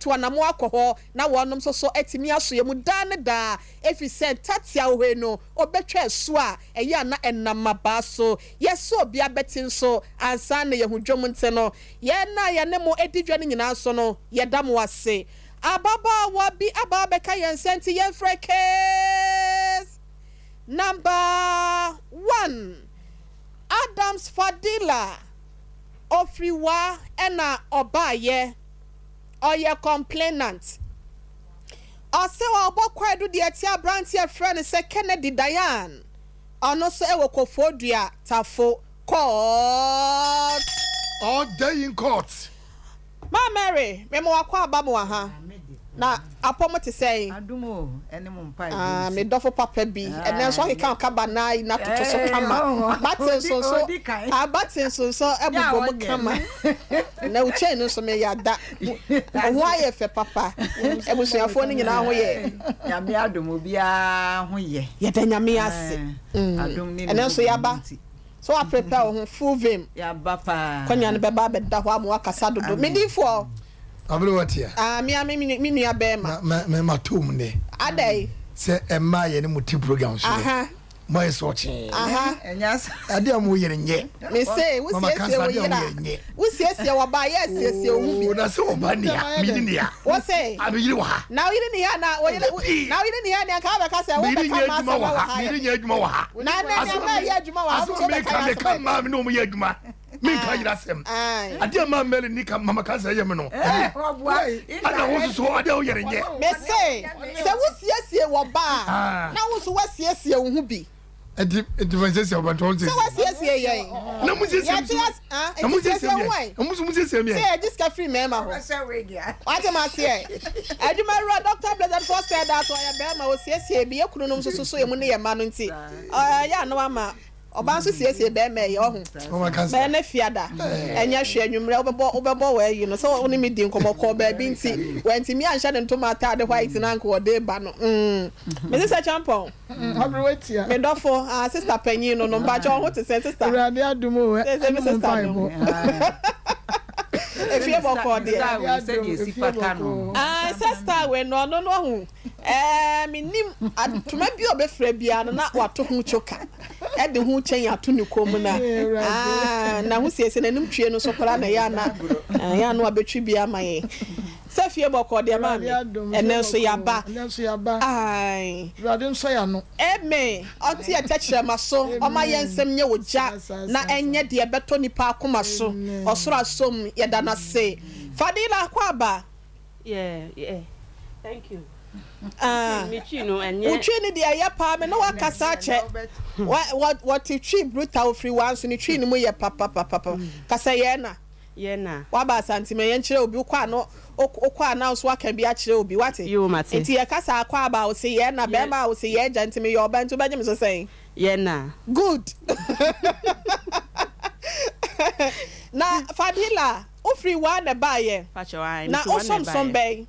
to anamo akọ na wonom so etimi aso ye mu da ne da efi se tatia we no obetwa so a eye na enamaba so yeso bia betin so ansa na ye hudwom nte no ye na ye ne mo edidwa ne nyina so no ye da mo ase ababa wa bi ababa ka ye nsenti ye frekes number 1 Adams Fadila Ofriwa ena obaye oye complainant ose obokwa do de atia branch e friend se Kennedy Diane ono so ewo kofodua tafo court all day in court ma Mary me mo akwa abamo ha na apomo te say adumo ene mo mpa me dofo papa bi ene so ke kan ba na toto so kama batin so ebubo mo kama na uche no so me yada ho aye fe papa ebusuafo ni nyina ho ye ya me adumo bia ho ye da nyame ase adum ni ene so yaba so I prepare ho full vim ya bapa kwanya ne beba beda ho amu akasa dodo medifo abro watia me nua be me matum ne adai se emma ye ne muti program so mo is watching enyas ade amu yere nye me say wo siesie wo ba yes siesie wo bi na se wo ba ne ya mi ni ya wo say abiyiri wo ha na yiri ni ya na wo yiri ni ya na ka ba ka say wo be ka ma sa wo ha mi ni adwuma wo ha na na ya adwuma wo ha so be ka ma mi no mo ye adwuma mi ka yira sem ade ma mele ni ka mama ka say ye me no ada wo so ade wo yere nye me say se wo siesie wo ba na wo so wo siesie wo hu bi difference of control so what siesie yen na mu siesie na mu siesie mi say just ka free mema ho what ma say aduma ro Dr. Blessed First said that why be ma wo siesie bi ekunu no so ye mu ne ye ma no nti ya no ama oba so siesie be ma ye ohun be na fiada enya hwe anwumre obebo we yi no so oni mi di nkomo ko ba bi nti wenti mi anhya ne ntoma ata de white na nko de ba no me say champon abrowetia me dofo sister panyin no mba cho ho te say sister urade adumo we efie boko de sister we no hu minim atuma bi obefra bia no na wato hu choka e de hu chen ato ne kom na na hu siesie na nim twie no so kora na ya no abetwi bia maye sefie boko de ma me ene so yaba ai urade nso ya no eme oti e techre maso o ma yensem nye woja na enye de beto nipa akoma so osoro asom ye da na se Fadila kwaba yeah thank you Michino enye uchini de ya pa me no wakasa che what twi brutal free once ni twi ni mu ye papa kasa ye na waba santime ye nkyere obi kwa no okwa na so aka bi a kyere obi wate enti ye kasa akwa ba o se ye na be ma o se ye gentime ye oba ntu banyem so say ye na good na Fadila o free one na ba ye na o som bay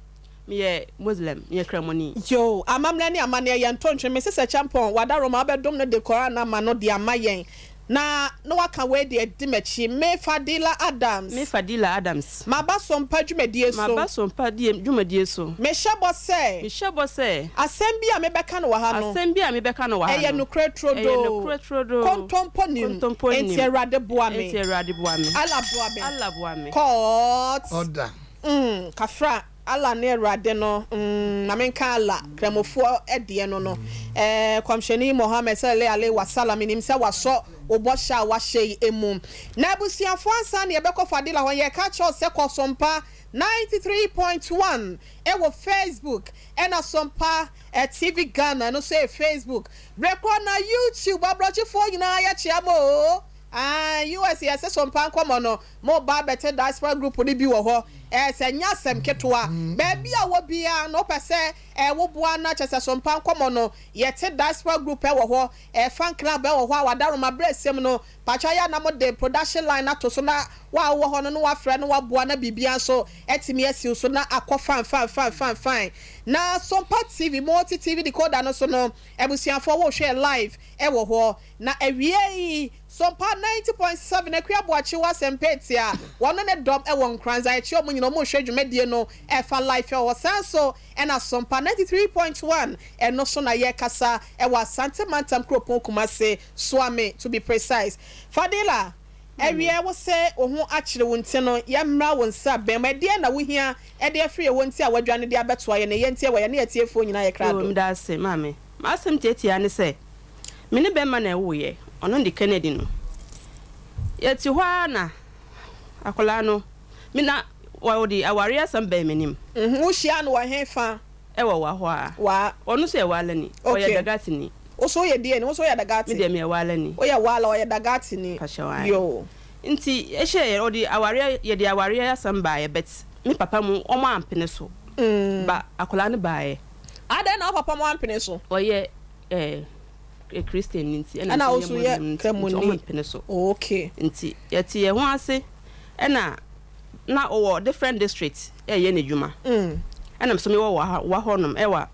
me Muslim me kremoni yo amamle ni amane ye ntontwe me sese champon wadaro ma bedom no de korana ma no de amayen na no waka we de dimechi me Fadila Adams maba sompa dwumadie so me hyebo se asem bi a me beka no wa ha no eye no kretrodo kontompo nim enti erade boa me ala boa me court order kafra ala ne erade no na menka ala kremofo ede no komsheni Mohammed sallallahu alaihi wasallam nim se waso obosha wa shey emum na busiafo ansa ne yebekọ Fadila ho ye ka cho se Sompa 93.1 ewo Facebook ena Sompa TV Ghana no say Facebook record na YouTube abrochi fo nyina ya chiamo US yes Sompa Nkomo no mo ba better diaspora group ni bi wo ho se nyasem ketwa ba bia wo bia no pese wo boa na chese Sompa Nkomo no yete diaspora group wo ho fan club wo ho awadaro ma bresem no pacha ya na mo de production line na to so na wa wo ho no wa frɛ no wa boa na bibia so etimi asi so na akɔ fan na Sompa TV multi TV decoder no so no ebusiafo wo hwɛ live wo ho na awie Sompa 90.7 ekua boachi wa sempetia wono ne dom e won kranza e chi omo nyina omo hwe dwumadie no e fa life e wo sanso e na Sompa 93.1 e no so na ye kasa e wa Sante Mantam Kropon Kumase Swame to be precise. Fadila ewie wo se ohun akire wonte no ye mra won sa bem e de na wo hia e de afri e wonte a wadwane de abeto aye ne ye ntie we ye ne atiefo nyina ye krado. O mda se mame masem tetia ne se me ne bema na wo ye ono ndi Kennedy no yeti hwa na akola no me na wa odi aware asam ba menim wo hia no wa hefa e wa hwa wa ono se wala ni o ye dagati ni o so ye die ni wo so ye dagati me de me wala ni o ye wala o ye dagati ni yo nti ehye odi aware ye de aware asam ba ye bet me papa mu o ma ampene so ba akola ne ba ye ada na papa mo ampene so o ye a Christian nti na also ye kremoni so okay nti yeti ye ho ase na owo different districts ye ne dwuma na so me wo wa honom e wa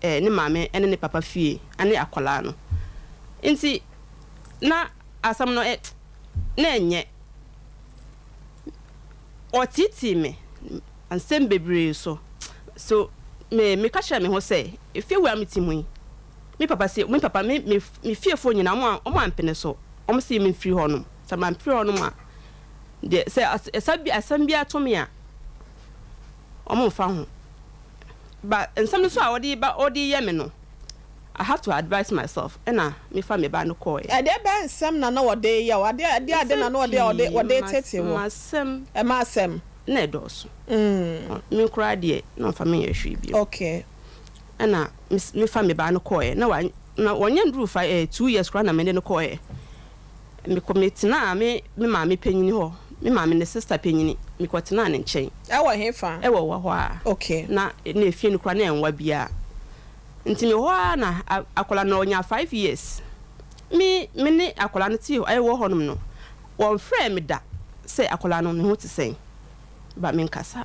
ne maame ene ne papa fie ane akola no nti na asam no na enye otiti me ansem bebre so me ka sha me ho say if you were meeting me papa me fearful nyina mo ampene so o se me free honum sa man free honum a de say asam bia to me a o mo fa ho but ensam so a odi ye me no I have to advise myself and me fa me ba no call e de ba ensam na wode ye wode na no wode tete wo masem na doso me kura de no fa me ye hwe bi okay ana me fa me ba no koe na wanya ndru 2 years kra na me no koe me commit na me ma me panyini ho me ma me ne sister panyini me kwotena ne nchen e wo hefa e wo ho a okay na efie no kra na enwa bia nti me ho na akola na onya 5 years me ne akola no ti e wo honom no won frɛ me da say akola no ne ho ti sen ba me nkasa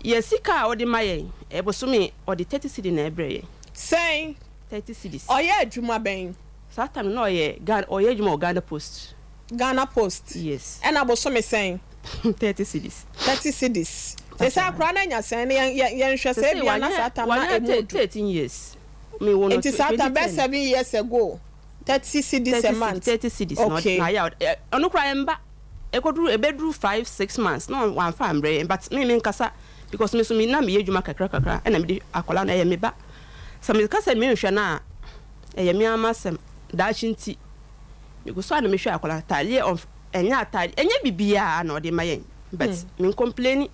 yesika odi mayen ebosumi odi 30 cedi na ebreye say 30 cedis oye adwuma ben satam no oye oye adwuma Ghana Post yes and abosumi say 30 cedis they say akra na nya sen ye nhwe say bia na satam na emu 13 years me wono it is satam be 7 years ago 30 cedis a month 30 cedis okay. Na ya onu kra emba ekodru ebedru 5-6 months no one farm bre but me nkasa because me so me na me yedwuma kakra na me di akola na ye me ba so me kasa me hwe na ye me amasem da chinti me go so na me hwe akola talie of enya atade enya bibia na ode mayen but me complain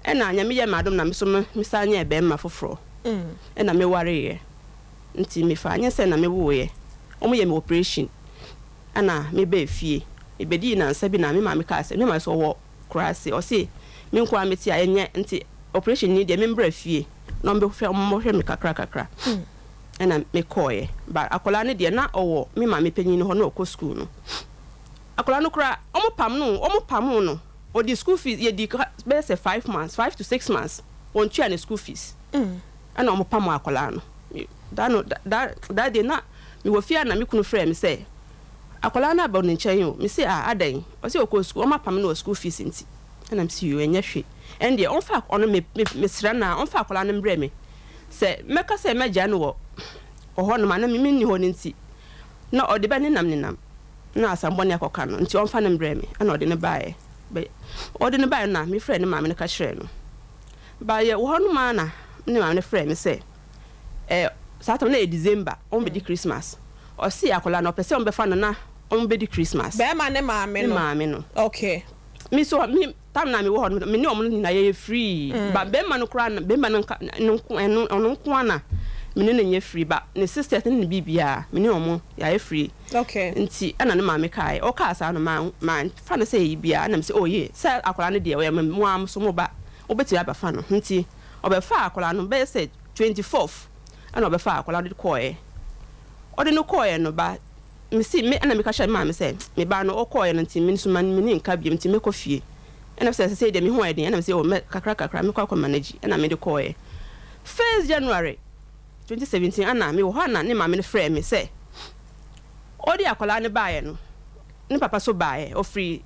na anya me ye madom na me so me sanya e be ma foforo na me ware ye nti me fa anya se na me wo ye omo ye me operation ana me be fie e be di na nsabi na me ma me ka se me ma so wo krase o se me nko ameti a enye nti operation ni de me mbra fie no mbe hwe mo hwe me kakra na me koye ba akola ne de na owo me ma me panyin ho na okọ school no akola no kra omo pam no o di school fees ye di be say 5 months 5 to 6 months on tua ne school fees ana omo pam akola no da de na me wo fie na me kunu frɛ me say akola na ba no nchen yo me say adan o say okọ school omo pam no school fees nti and I'm see you enye hwe and the on fact on me sra na on fact kola na mbre me se meka se meja no wo ho no ma na me ni ho nti na ode ba ni nam na asambo ne akoka no nti on fa na mbre me na ode ne bae be ode ne bae na me frɛ ne ma me ka hwere no ba ye wo no ma na ne ma me frɛ me se satam na December on be di Christmas o si akola na pese on be fa na on be di Christmas be ma ne ma me no okay me so me tam na me wo no me ne omo na ye free ba be ma no kra na be ma no nko ana me ne nye free ba ne sister ne bibia me ne omo ya ye free okay nti ana ne ma me kai o ka sa no man fa na say yi bia na me say oh ye say akola ne de o ya mo am so mo ba obeti aba fa no nti obe fa akola no be say 24th ana obe fa akola de koye o de no koye no ba me si me ana me ka sha ma me say me ba no o koye no nti me so man me ni nka biem nti me ko fie ana say de me ho eden ana me say o me kakra me kwa manage ana me de koye 1st January 2017 ana me wo na ne ma me frɛ me say odi akola ne baaye no ne papa so baaye o free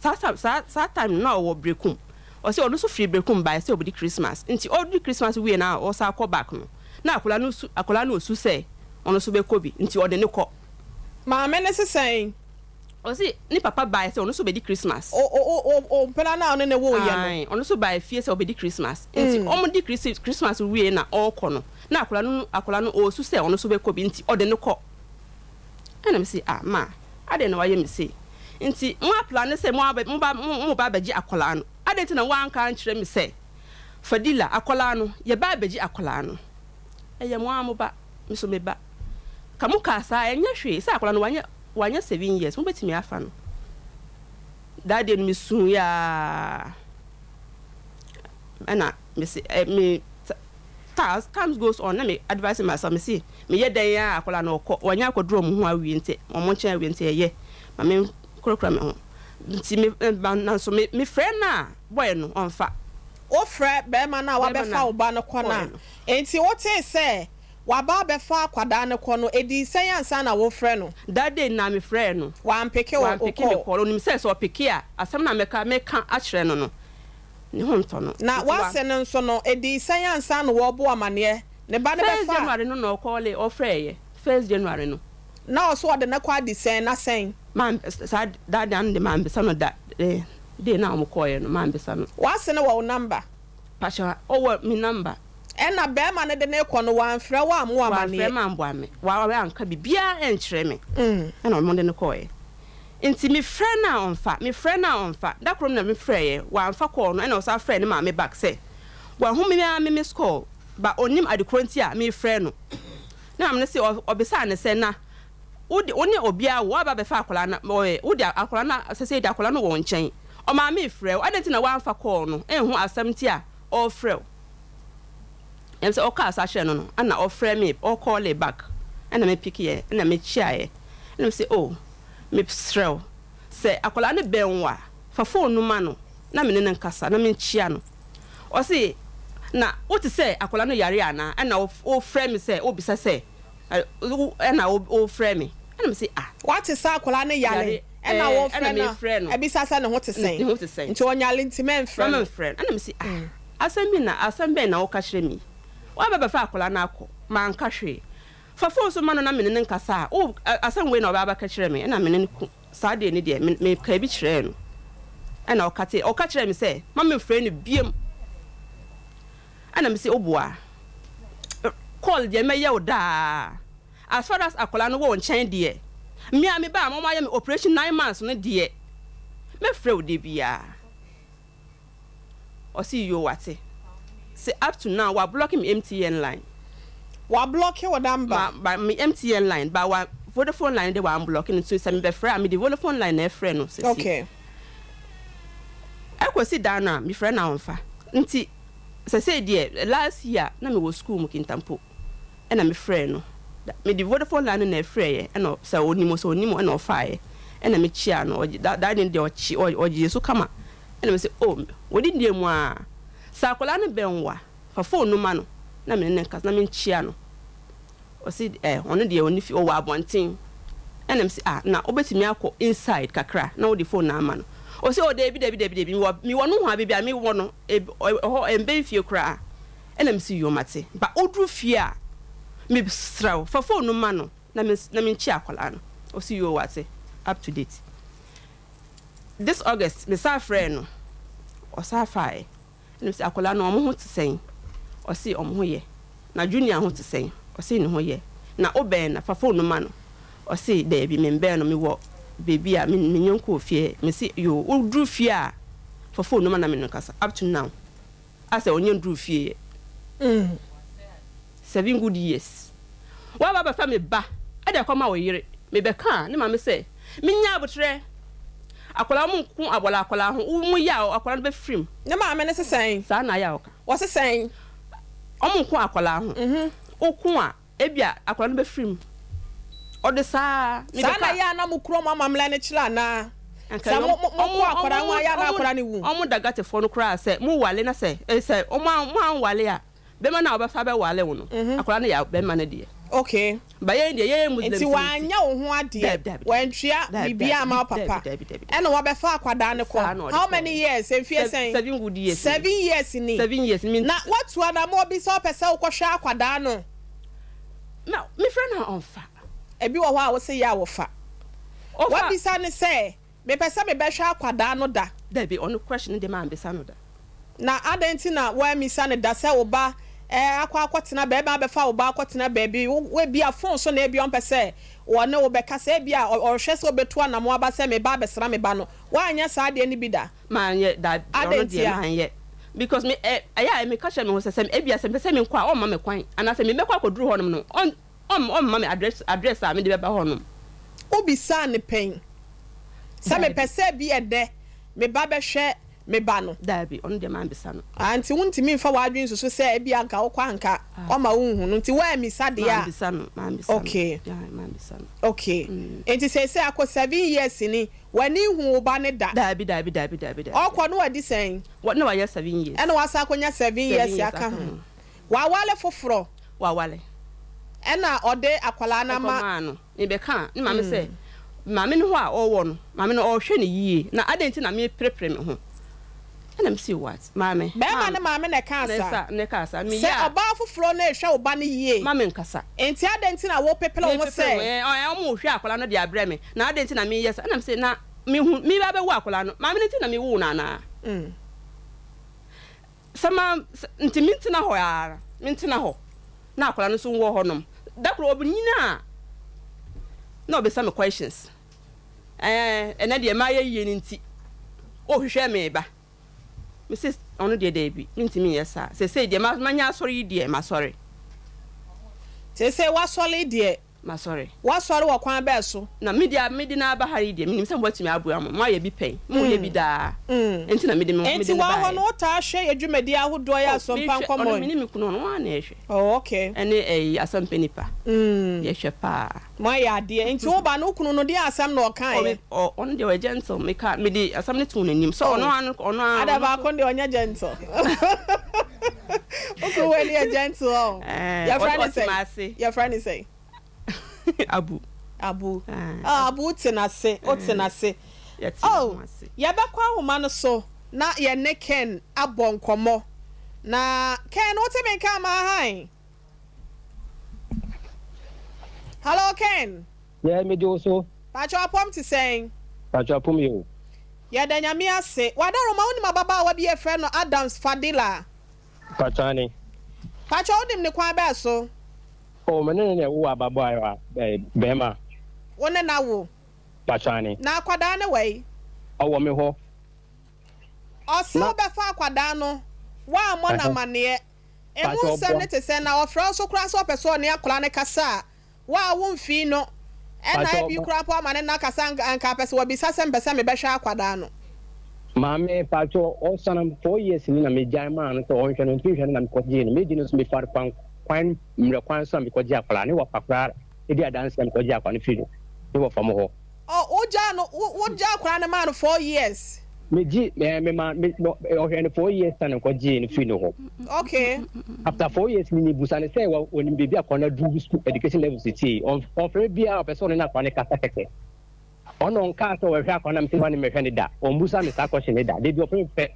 sa time na o brekum o se o no so free brekum baaye se obidi Christmas nti odi Christmas we na o sa akọ back no na akola no osu se ono so be kobi nti o de ne kọ ma me ne sesen o se ne papa baaye se ono so be di Christmas o pela na ono ne wo ye no ono so baaye fie se obidi Christmas nti o mo di Christmas we na o kọ no na akola no osu se ono so be kobi nti o de ne kọ ana me say ma ade na waye me say nti mo plan say mo ba baji akola no ade ti na wan kan kire me say fadila akola no ye ba baji akola no eye mo amoba me so me ba kamu kasa enye hwe say akola no wanya 7 years mo betimi afa no dade no me sun ya ana me say me times goes on na me advise myself me see me ye dan ya akola na okọ wanya akodro mo ho awie nte omo nche awie nte ye ma me krokra me ho nti me na so me friend na boy no onfa o frɛ bɛma na wa bɛfa wo ba no kɔ na enti wo te sɛ wa ba bɛfa akwada no kɔ no edi sɛ yansa na wo frɛ no that day na me friend no wa mpeke wo kɔ onim sɛ so peke a asɛm na meka akyerɛ no ne ho ntɔ no na wase no nso no edi sɛ yansa no wo bo amane ne ba ne bɛfa January no na ɔkɔle ɔfrɛ ye 1 January no na ɔso ɔde ne kɔ adi sɛn na sɛn man sa that dan de man bisa no da de na ɔmo kɔye no man bisa no wase no wo number pasha ɔwɔ mi number ɛna bɛma ne de ne kɔ no wan frɛ wa mo amane wa frɛ man bo ame wa anka bibia ɛnkyerɛ me ɛna ɔmo de ne kɔye nti me frɛ na onfa da krom na me frɛ ye wa anfa kɔ no ɛna ɔsa frɛ ne ma me back say wa hu me score ba onim adekronti a me frɛ no na me say obisa ne say na wode oni obia wo aba befa akola na wode akola na sese de akola no wo nkyɛn o ma me frɛ wo adenti na wa anfa call no enhu asɛmti a o frɛ wo em say o ka asa hye no ana o frɛ me o call it back ana me pick ye ana me chia ye ana me say oh me frɛ wo say akola ne benwa fa phone no ma no na me ne nkasa na me chia no o say na what to say akola no yare ana na o frɛ me say o bisa say na o frɛ me na me say what is akola no yare na wo frɛ no ebisa say ne ho te sen nti onyale nti men frɛ na me say asɛm bi na o ka kyerɛ me wa ba fa akola na akɔ man ka hwe fa phone so ma no na me ne nkasa o asɛm we na o ba ka kyerɛ me na me ne saa de ne de me ka bi kyerɛ no na o ka kyerɛ me say ma me frɛ no biem ana me say oboa call je me ye oda as far as akola no wo nkyɛn de me a me ba mo ma ye me operation 9 months no de me frɛ o de bia o see you wate say up to now we block him MTN line wa block your number ba me MTN line ba wa Vodafone line de wa blocking so say me be frɛ me de Vodafone line na frɛ no say okay akosi da na me frɛ na onfa nti say dear last year na me was school mu kintampo na me frɛ no me the Vodafone line na frɛ ye na say onimo na ofa ye na me chia no that dey oji so kama na me say oh wodi ndie mu a sa akola no benwa fa phone no ma no na me ne nkas na me chia no o si ono de oni fi o wa abonten na me say na obetimi akọ inside kakra na o the phone na ma no o se o David mi wo no ho abibia mi wo no embe fie kra ena mi si yo mate ba odru fie a mi sraw fa phone no ma no na mi chi akola no o si yo wate up to date this August me sa friend no o sa fai ena si akola no omo ho tsesen o si omo ho ye na junior ho tsesen o si ne ho ye na oben na fa phone no ma no o si da bi me mbe no mi wo baby a me nyonko fie me say yo odru fie a for phone no ma na me no kasa up to now I say onye ndru fie 7 good years wa baba fa me ba e de koma wo yire me be ka ne ma me say me nya abotre akola mu nku abola akola ho mu ya akola no be frim ne ma me ne sesen sa na ya oka wo sesen omu nku akola ho okun a ebia akola no be frim ode sa ni be ka ya na mu kuro mama mla ne chira na sa mo akwara nwa ya na akwara ni wu omu daga te fo no kra se mu wale na se se omu an wale a be ma na oba fa be wale wo no akwara na ya be ma na de Okay. But yeah, Muslim. Nti wanya wo ho ade. Wantria bibia ma papa. And wo be fa akwada ne ko. How many years? If you say 7 good years. 7 years ni. 7 years mean. Na what one am obi so pese wo hwa akwada no. No, me friend na on fa. Ebi wo ho a wo say ya wo fa. What be say ne say me pese me be hwa akwada no da. There be on question the man be sa no da. Na adenti na wa mi sa ne da say wo ba akwatena baby abefa wo ba akwatena baby we bia phone so na ebi on pese wo ne wo be kasa bia or hwe so beto na mo aba se me ba besra me ba no wa anya sa ade ni bi da man ye that no dey man ye because me me catch me ho se ebia se pese me kwa o ma me kwan ana se me mekwa koduru honom no on ma me address a me de be honom obi sa ne pen se me pese bi ede me ba be hwe me ba no da bi on de man be sa no anti wuntimi mfa wadwen so se bia anka wo kwa anka o ma wo hu no nti wa mi sa de man be sa no okay yeah man be sa no okay enti se akọ 7 years ni wani hu wo ba ne da da bi okọ no wadi sen what no ya 7 years ena wasa akonya 7 years aka hu wa wale foforo wa wale ena ode akwala na ma no ni be ka ni ma me se ma me no ho a o wo no ma me no o hwe ne yie na adenti na me prepare me ho and I'm see what mama be ma ne mama ne kansa ne kasa me ya se oba foforo na ehwe oba ne yie mama nkasa enti adenti na wo pepele wo se o mo hwe akwala no de abrɛ me na adenti na me yes and I'm say na me hu me ba be wo akwala no mama ne ti na me wo na na sama nti minti na ho ya minti na ho na akwala no so wo ho nom da kro obi nyina na obi some questions na de ma ye yie nti o hwehwe me ba Mrs. Ono de debi ntimi yesa se de manya sorry de ma sorry se wa sorry de ma sorry wa sorry wo kwan be so na media na aba hari de minim se mbotimi abu am ma ye bi pen mo ye bi da enti na mede enti wa ho no ta hwe adwumadi ahodo ya Sompa Nkomo ono minim kuno no na ehwe oh okay ene asam penipa ye hwe pa ma ya de enti wo ba no kuno no de asam na okan on de gentle me ka me de asam ne tun nanim so ono ada ba kon de onya gentle okay we dey gentle your friend say abu abu tenase o tenase oh ya bakwa homa no so na ye ne Ken abonkomo na Ken what me come hi hello Ken yeah me do so pacho apom ti saying pacho apom you ya da nyame ase wadaro ma woni mababa wa bi e friend no Adams Fadila pacho ni pacho odim ne kwan ba so o menene ne wo ababo ayo bema wona na wo pachani na akwada ne wei awo me ho o se o be fa akwada no wa mo na mane e mu se ne te se na ofra so kura so person ne akwala ne kasa wa wo mfi no e na bi kura po amane na kasa anka pese wo bi sase mbese me be hwa akwada no mame pacho o sanam 4 years ni na me jaima no to o hwe no hwe na me ko je ni me di no so me far pan kwan mre kwan so me ko je akwala ne wo pakra e di adanse me ko je akwala ne fido ne wo famo ho oh oja no wo ja akwala ne man 4 years me ji me ma me o hwe ne 4 years tan ko je ne fido ho okay after 4 years ni busa ne say woni bebi akona do school education level city on free bia person na akwa ne kasa keke ono nka so we hwe akona mte wani me hwe ne da on busa me sa question ne da de bi ofre pe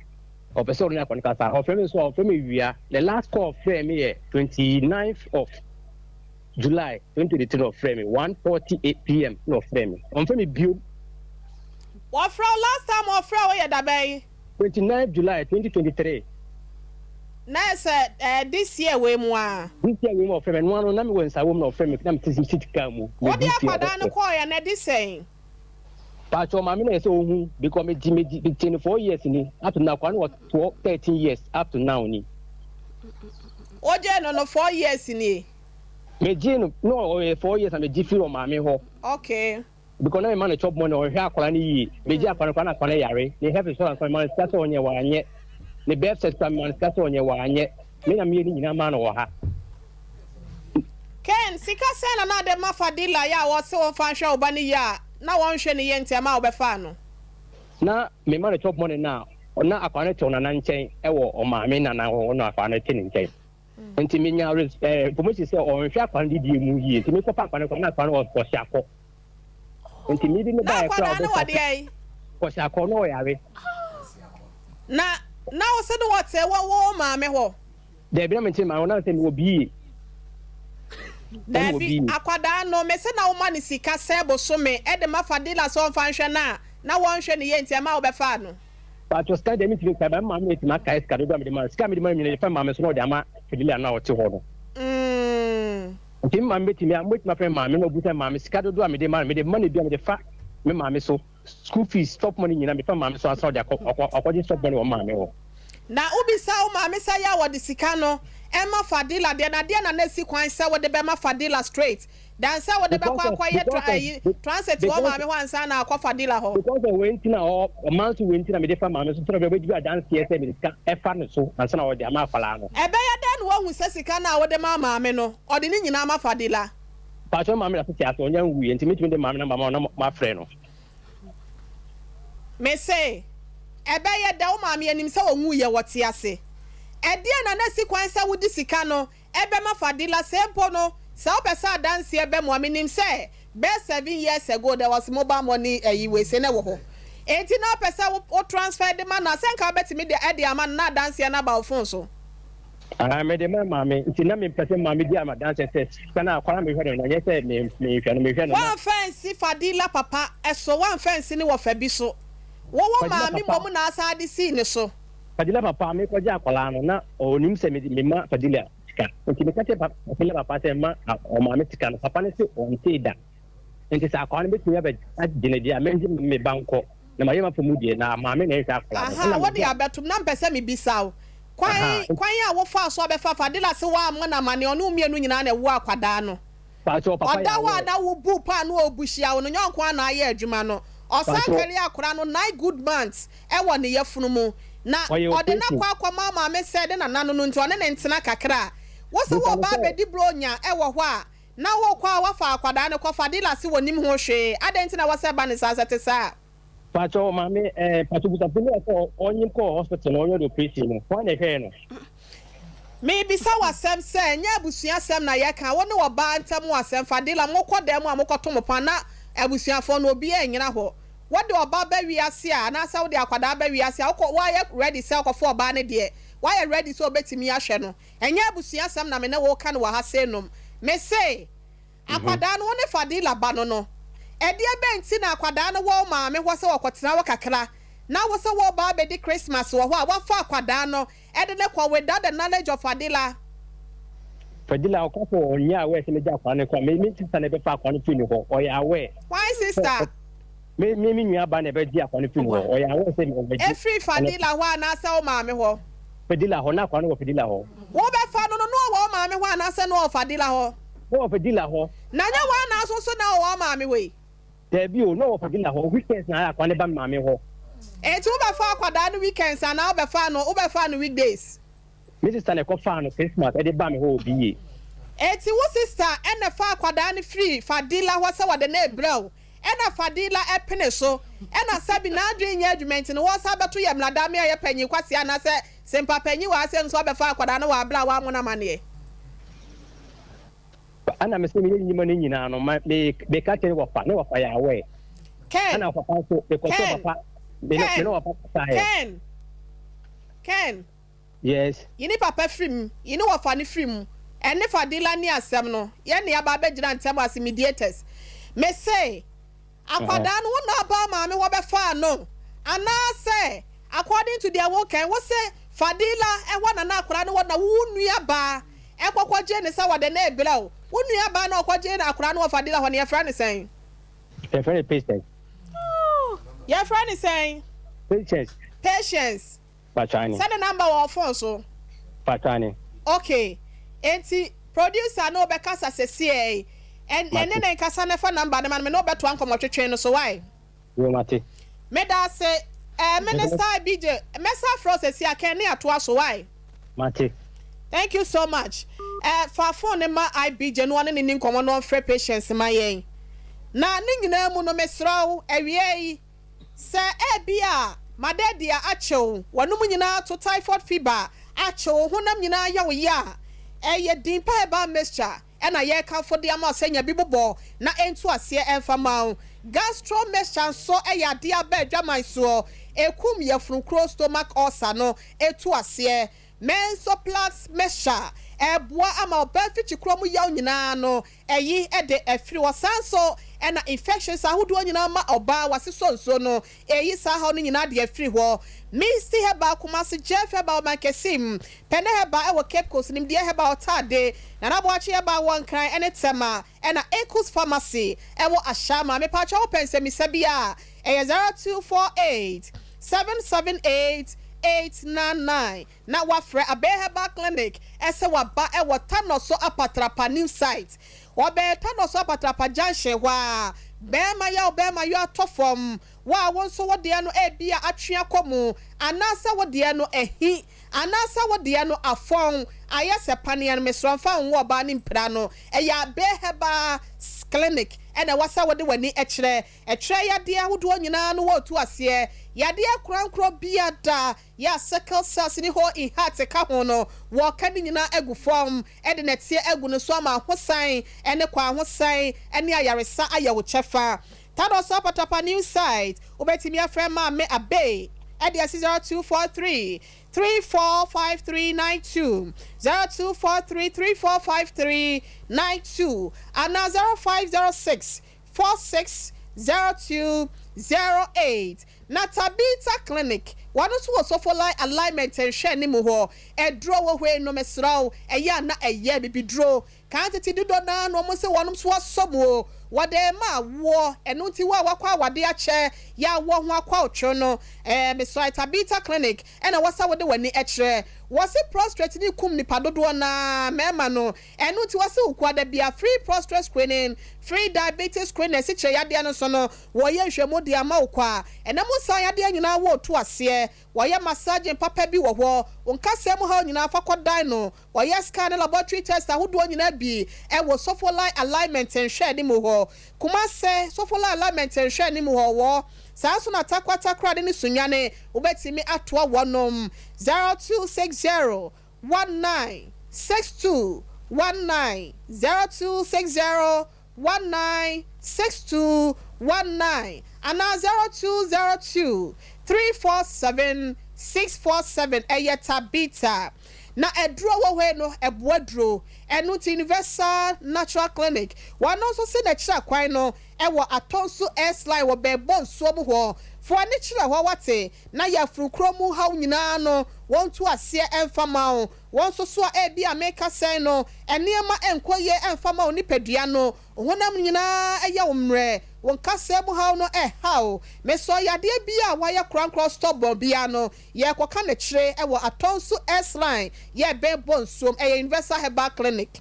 o person na akwa ne kasa ofre me so ofre me wia the last call of me 29th of July 2023 of frame 1:48 p.m. no frame on frame bio what from last time of fra we da bay 29th July 2023 na said this year we mu a this year we mo frame no na me won sa wo no frame na me city ka mu what dey akwada no call ya na this saying pacho ma me na say ohun because me 24 years ni up to now kwa no 13 years up to now ni oje no 4 years ni me jino no 4 years me ji feel ma me ho okay because na man chop money o hwe akwala ni yi me ji akwala na akwala yare ni have insurance for man skasa onye wa anye ni birth certificate man skasa onye wa anye me na me ni nyina ma no wo ha Ken sika sena na de Fadila ya wo se won fa hwe obani ya na won hwe ni ye ntema obefa no na me man chop money na akwala to na nchen e wo o ma me na wo no akwala tin nchen nti me nya promotion say on hwe akwan di mu yi nti me ko pa akwan ko na akwan o ko sha ko nti me di me ba akwa na wo de ai ko sha ko no yare na wo se do what say wo ma me ho de bi na me nti ma wona se me obi Dabi akwada no me se na wo ma ni sika sebo so me e de ma fadila so mfa nhwe na wo nhwe ne ye nti ma wo be fa no but to stand them to ba ma me ti ma kai ska do me de ma ska me de ma me fa ma me so no de ama fadila na wo te ho no nti ma me ti me amot ma fa ma me no bu ma me ska do me de ma me de money do me de fa me ma me so school fees stop money nyina me fa ma me so asa de akọ stop money wo ma me ho na ubi sa wo ma me sa ya wo de sika no Emma Fadila de na si kwan se wo de be ma Fadila straight dan se wo de be kwa transit wo ma me wan sa na akwa Fadila ho because we nti na o man so we nti na me de fa ma me so tro be bi dance here say me ska e fa no so ansa na wo de ama fala no e be ya den wo hu se sika na wo de ma me no o de ni nyina ma Fadila pa so ma me la se aso onya wu nti me timi de ma me na ma frɛ no me say e be ya da wo ma me anim se wo wu ye wote ase Edia na si kwan sa wudi sika no ebe ma Fadila sempo no sa opesa dance ebe mo aminim say be 7 years ago there was mobile money we say na wo ho enti na opesa wo transfer de man na senka betimi de edia man na dance na ba phone so me de ma me enti na me pese ma me dia ma dance test kana kwara me hwere na yese me hwere no one fancy Fadila papa eso one fancy ni wo fa bi so wo ma me mom na asa de si ni so Fadila papa me ko ja akwala no na onim se me ma Fadila tika nti me kache Fadila papa se ma o ma me tika no papa ne se on te da nti sa akwa ne be tuya be agene dia me banko na ma yema pomudie na ma me na e akwala na wodi abetum na mpese me bisaw kwan a wo fa so be fa Fadila se wa am na mane onu mienu nyina na wo akwada no pa so papa ya oda wa na wo bu pa no obuhia wo no nyonko na aye adwuma no osankari akora no 9 good months e wo ne yefunu mu na ode na kwa mama me said na nanu no nti one ne ntena kakra wo se wo ba be di bronya e wo ho a na wo kwa wa fa akwada ne kwa Fadila se wonim ho hwe adenti na wo se ba ne sasate sa pacho mame pacho buta pele ko onyim ko hospital no yo do operation no kwa ne hwe no me bi sa wasem se nya abusua sem na ye kan wo ne wo ba ntam wasem Fadila mo kɔ dem a mo kɔto mo pa na abusuafo no obi enyina ho what do oba ba wiase a na sa wo de akwada ba wiase a why ready sell ko for oba ne de why ready so betimi ahwe no enya abusua sam na me ne wo ka no wa ha se nom me say akwada no ne Fadila ba no e de benti na akwada no wo ma me ho se wo kwotena wo kakra na wo se wo ba be di Christmas wo ho a wo fa akwada no e de ne kwa without the knowledge of Fadila o ka fo onya we se me ja kwa ne kwa me sister ne be fa kwa ne fi ni ho o ya we why sister me nua ba na be di akwa ne fi ho o ya we se me be every Fadila ho na sa wo ma me ho Fadila ho na kwa ne wo Fadila ho wo be fa no wo ma me ho na sa no Fadila ho wo Fadila ho na nya wa na so na wo ma me we there bi o no wo Fadila ho weekends na akwa ne ba ma me ho eti wo be fa akwada no weekends na wo be fa no weekdays me sister ne ko fa no Christmas e de ba me ho obi ye eti wo sister ene fa akwada no free Fadila ho se wo de na ebrel ena Fadila epene so ena sabi na adwe nya adwument no wo sa beto ye mlada me ye panyi kwase ana se sempa panyi wa se nso be fa akwada no wa bla wa mo na mane ana me se me nyima ne nyina no me ka tere wo fa ne wo fa ya we Ken ana papa so e ko so papa me no wo papa Ken yes yini papa free yini wo fa ne free mu ene Fadila ni asem no ye ne aba be gina ntem as mediators me say akwada no na ba ma me wo be fa no ana say according to their work and wo say Fadila e wana na akwada no na wo nua ba e kwakwaje ne sa wode na ebira wo nua ba na okwaje na akwada no Fadila ho ne ye fra ne sen e fra ne patient ye fra ne sen patience Pachani send the number of phone so Pachani okay enti producer no be kasa sese and then kasa na fa number na me no beto ankomo twetwe no so why yo mate me da say minister BJ mesa process ya ken ne ato so why mate thank you so much for phone ma IBJ no one ni nkomo no free patience ma yen na ni nyina mu no mesraw awie yi se bia madedia achew wanum nyina to typhoid fever achew honam nyina ya wo ya eye dimpa eba mixture ena ye ka for de ama senya bibobo na entu ase emfama gastro mixture so eye ade aba adwaman so ekum ye funu stomach ulcer no etu ase Mensoplax mixture eboa ama obafichi kromu yaw nyina no eyi ede afiri wasanso ena infections ahodo nyina ma oba wasesonso no eyi sa ha no nyina de afiri ho Misty heba kumasi Jeff heba mankesim pene heba ewo Cape Coast nim de heba otade na naboachi heba won kan ene tema ena Ecos Pharmacy ewo ashama me pacha opense mi sabia 0248 778 899 na wafre abeheba clinic ese waba e watano so apatrapa new site obe tano so apatrapa junction wa bema ya atofom wa wonso wode no ebia atwea komu anasa wode no ehi anasa wode no afon ayese panian mesronfa nwo ba ni mpra no eya abeheba clinic ena wasa wode wani ekire ya de ahodo nyina no wotu ase ya de krankro bia da ya sickle cells ni ho in heart ka ho no wo ka ni nyina agu form e de netie agu no so ama hosan ene kwa hosan ene ayaresa ayawo chefa tado so patapa new site obetimi afrem ma me abe ede 0243 345392 0243 345392 and 0506 460208 na Tabita Clinic wanu so for like alignment and share ni mu ho e draw wo hwe no mesraw e ya na e ya bibi draw kan tete dido na no mo se wonu so asomo wode ma wo enu ti wa wakwa wade ache ya wo ho akwa otwo no me so Tabita Clinic e na wasa wode wani ekre wasi prostrate ni kum ni padodo na mema no enu ti wasi ukwada bia free prostrate screening free diabetes screening si che yade no so no wo ye hwemo de ama ukwa ena mo san yade nyina wo to ase wo ye massage papa bi wo ho onkasem ha nyina fa kodan no wo ye scan laboratory test ahodo nyina bi e wo sofolite alignment and share ni mo ho kuma se sofolite alignment and share ni mo ho wo sanso na takwata krade ni sunyane obetimi atoa wonom 0260 1962 19 0260 196219 and 0202 347 647 Tabita na edro wo we no eboadro enu ti Universal Natural Clinic one also say na kira kwan no ewo atonso S-line wo bebo nso bo ho fo ani kira ho wate na ya frukromu ha nyina no won to ase emfama o won so so e bia make say no eniema enkoye emfama oni padua no honam nyina eye womre won kase mu ha no ha me so yade bia wa ya krankro stop bia no ye koka na kire ewo atonso S-line ye bebo nso Universal Herbal Clinic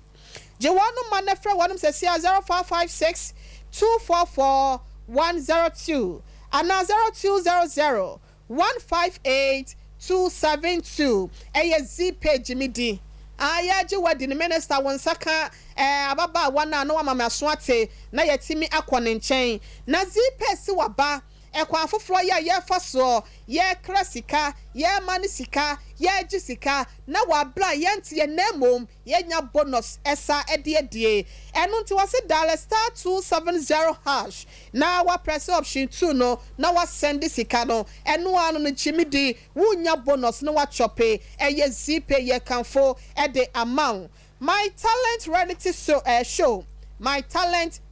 je wonu manefre wonum se 0556 244 102 and 0200 158 272 Z page midi ayaje wadi ni minister wonsaka ababa wana no mama asoate na yetimi akone nchen na Z page waba ekwa afoforo ye faso ye klasika ye manisika ye jisika na wabla ye ntie nemom ye nya bonus esa edie enu nti wase dial star 270 hash na wa press option 2 no na wa send sika no enu anu no chimidi wunya bonus no wa chope eye zipe ye kanfo ede amount my talent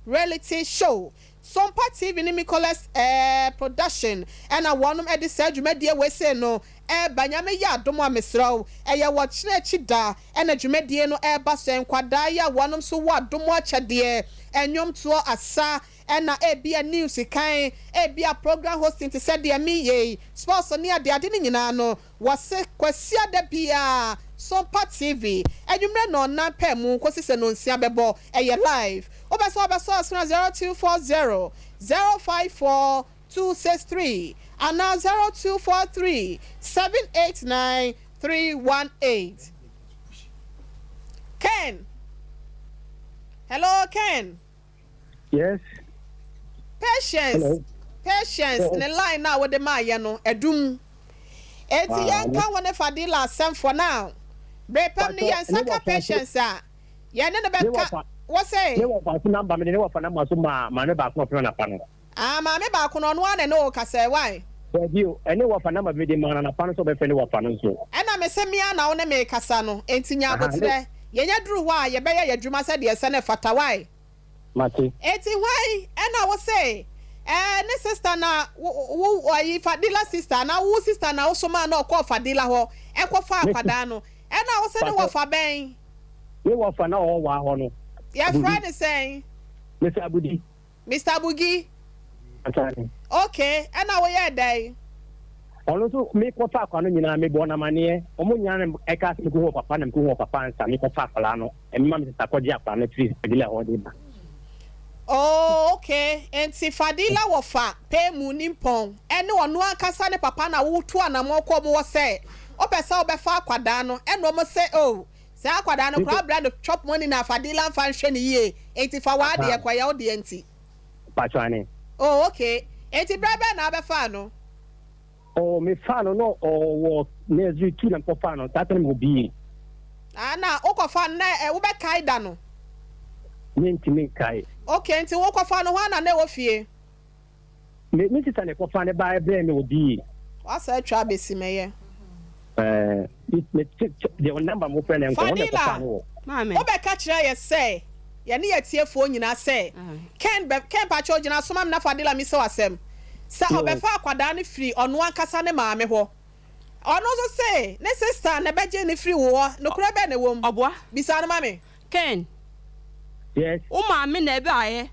reality show Sompa TV ni Nicholas production and a one of the surgery media we say no banyame ya domo amesraw ye wo kire chida and a dwumadie no baso enkwada ya wonom so wa domo achade enyom to asa na bia news kan bia program hosting to said de me ye sponsor ni ade ni nyina no wose kwasia da bia Sompa TV edwumre no na pemu kwosise no nsia bebo live obeso 0240 054 263 and now 0243 789 318. Ken. Hello, Ken. Yes. Patience. Hello. Patience. In the line now with the Maya no edum. Eti yanka wane fadila sem for now. Brepam ni yan saka patience a. Yan na beka. What say? Ne wo fa number me ne wo fa number so ma ne ba ko na pa no. Ma me ba ko no no ane no ka say why? Bio ene wo fa number me de ma na pa no so be fe ne wo fa no so. Na me se mia na wo ne me kasa no entinya abotire. Yenya duru ho a ye be ye adwuma se de se ne fata why? Mate. Eti why? Na wo say ne sister na wo yi Fadila sister na wo sister na wo so ma na okọ Fadila ho e ko fa akwada no. Na wo se ne wo fa ben. Ne wo fa na wo wa ho no. Your friend is saying Mr. Abudi. Mr. Abugi. Okay, and now we are day. Also, me ko fa kwa no nyina me bo na mane omo nyana e ka se ko papa na ko papa ansa me ko fa fala no e me mam se takoji apa na tri Fadila ho de ba. Oh, okay. And si Fadila wo fa pay mu nimpon. Ene ono akasa ne papa na wo tu anamo ko mo se. O pese o be fa akwada no ene o mo se oh. Say akwada no crab brand chop money na Fadila fan hwe ni ye. Enti fa wa de kwaya o de enti. Pachwane. Oh, okay. Enti braba na be fa no. Oh, me fa no no wo nezu tu na ko fa no tatene mo bi. Na o ko fa na wo be kai da no. Me kai. Okay, enti wo ko fa no ho na na wo fie. Me tita ne ko fa ne ba ebe me obi. Wa sa twa be si meye. The number mo friend en ko no ko fa no. Mama. Wo be ka kire ye say, ye ne ye tiefo nyina say. Ken pa cho gyina so mam na Fadila mi se wasem. Sa obefa akwada ne free ono ankasa ne maame ho. Ono so say, ne sister ne beje ne free wo, no kura be ne wom. Oboa. Bisa no mame. Ken. Yes. O maame na ebe aye.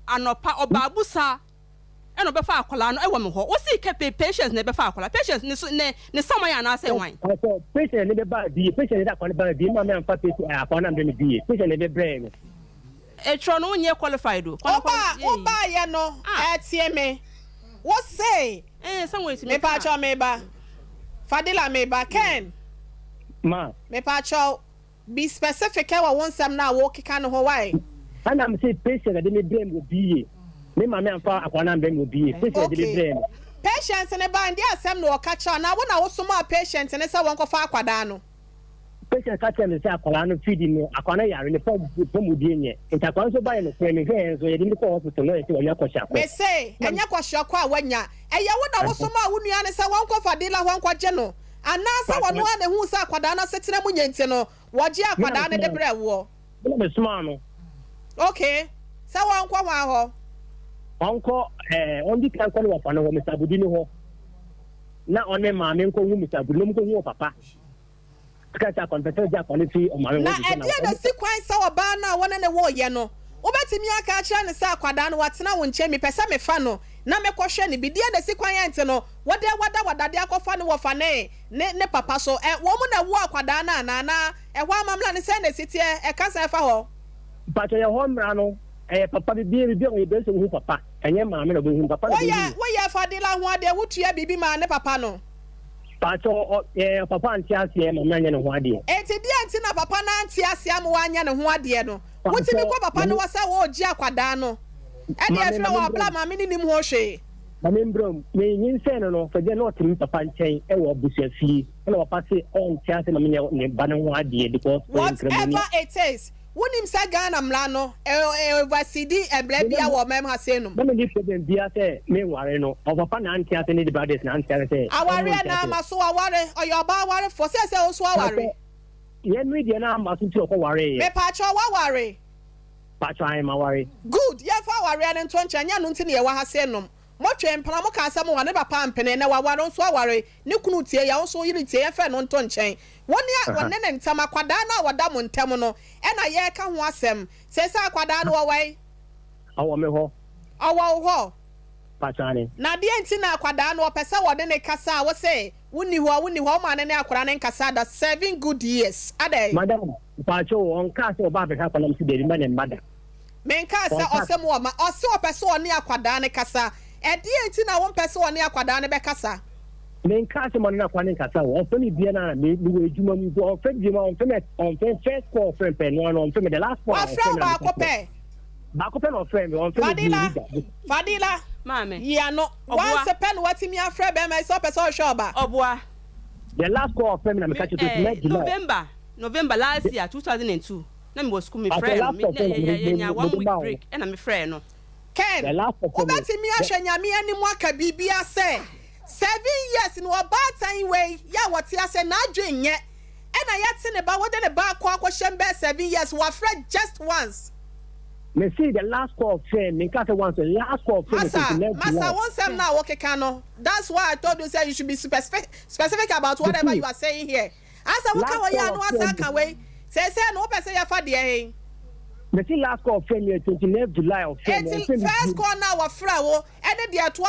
Anopa obabusa. Eno be fa akwala no e wo me ho. Wo si ke patience na be fa akwala. Patience ne samaya na say wan. So patient ne be ba bi, patient da kwa ne ba bi, ma me amfa patient akwa na me bi. Patient ne be brain. E tro no nye qualified do. Oba ye no, tie me. What say? Somewhere me pa cho me ba. Fadila me ba Ken. Ma. Me pa cho be specific e wa wonsam na wo kika no ho why. And I'm say patient de me brain go bi. Me ma me amfa akwa na me bi. Patient de me brain. Patience ne ba ndi asem no ka cha na wo na wo so ma patient ne se won ko fa akwada no. Patient ka tell me say akwa na feeding no akwa na yare ne pom mu die nye. Nta kwa so ba ye no kwen me hwe so ye de ko hospital no ye se wo kwa sha. Me say enya kwa sha kwa wanya. Eya wo na wo so ma wo nua ne se won ko Fadila ho kwa je no. Anasa wo no ane hu sa akwada na setena mu nyente no. Wo je akwada ne de bre wo. Me smart no. Okay. Sa won kwa wa ho. Onko on di kan ko wa fa no Mr. Abudi ni ho. Na one ma me nko hu Mr. Abudi no mko hu papa. Kata konfeto ja kwaliti o ma me wo. Na e dia da sequence sa wa ba na wona ne wo ye no. Obetimi aka akira ne sa akwada no watena wo nche mi pesa me fa no. Na me kohwe ne bi dia da sequence no. Wada de akofa no wo fa ne papa so wo mu na wo akwada na na e ho amamla ne se na sitie e kasa fa ho. Pato ya ho mra no. Papa bi o be so hu papa. Enye ma me no be hu papa. Wo ya Fadila ho ade wutua bibi ma ne papa no. Pato papa anti asie ma nya ne ho ade. Enti dia anti na papa na anti asie am wanya ne ho ade no. Wutimi ko papa no wasa wo ji akwada no. E de afra wa bla ma me ni nim ho hwe. Ma me mbrom me yin se no fa je no timi papa nchen e wo busia fie. E na papa se on ti asie ma me ne ba ne ho ade because whatever it is. Wunim sa Ghana mla no oversee eblebia wo mem ha se no. Me ni problem bia se me ware no. O papa na anti asie ni the brothers na anti asie se. Aware na maso aware oyoba aware for se oso aware. Ye no dia na maso ti okọ ware. Me pa cho wa ware. Pa cho ai ma ware. Good. Ye fa ware na nto ncha nya no nti ne ye wa ha se no. Mo twen pana mo ka asem wa ne papa mpene na wa ware nso aware. Ne kunu tie ya nso yiri tie ye fa no nto nchen. Wone ne ntama akwada na wada mo ntem no e na ye ka ho asem se se akwada no wai awo me ho ho pachane na de enti na akwada no opese wode ne kasa wo se wuni ho ma ne akwada ne kasa da 7 good years adai madam pacho on ka se oba be ka kolam si de ma ne mada men ka se osem wo ma ose opese woni akwada ne kasa e de enti na won pese woni akwada ne be kasa men ka se mo na kwa ne kasa wo so ni bia na me wo ejuma mi go fe di ma on fe first call friend pe no on fe me the last one ba ko pe no friend on fe Fadila mame ya no once pen what me afre be me so person shoba oboa the last call friend na me catch you to November November last year 2002 na me was school me friend me 1 week break and I'm friend no Ken obeti mi ahwe nyame animu aka bibia say 7 years no about time way ya what ya say na adwenye and I yet ne ba wode ne ba kwa 7 years wa friend just once. Me see the last call friend, me can't once the last call friend. Massa, one sem now okay cano. That's why I told you say you should be specific about whatever you are saying here. As I walk away, I know as I can wait. Say no person ya for the me see last call friend 29th July of first call now wa fra wo and the to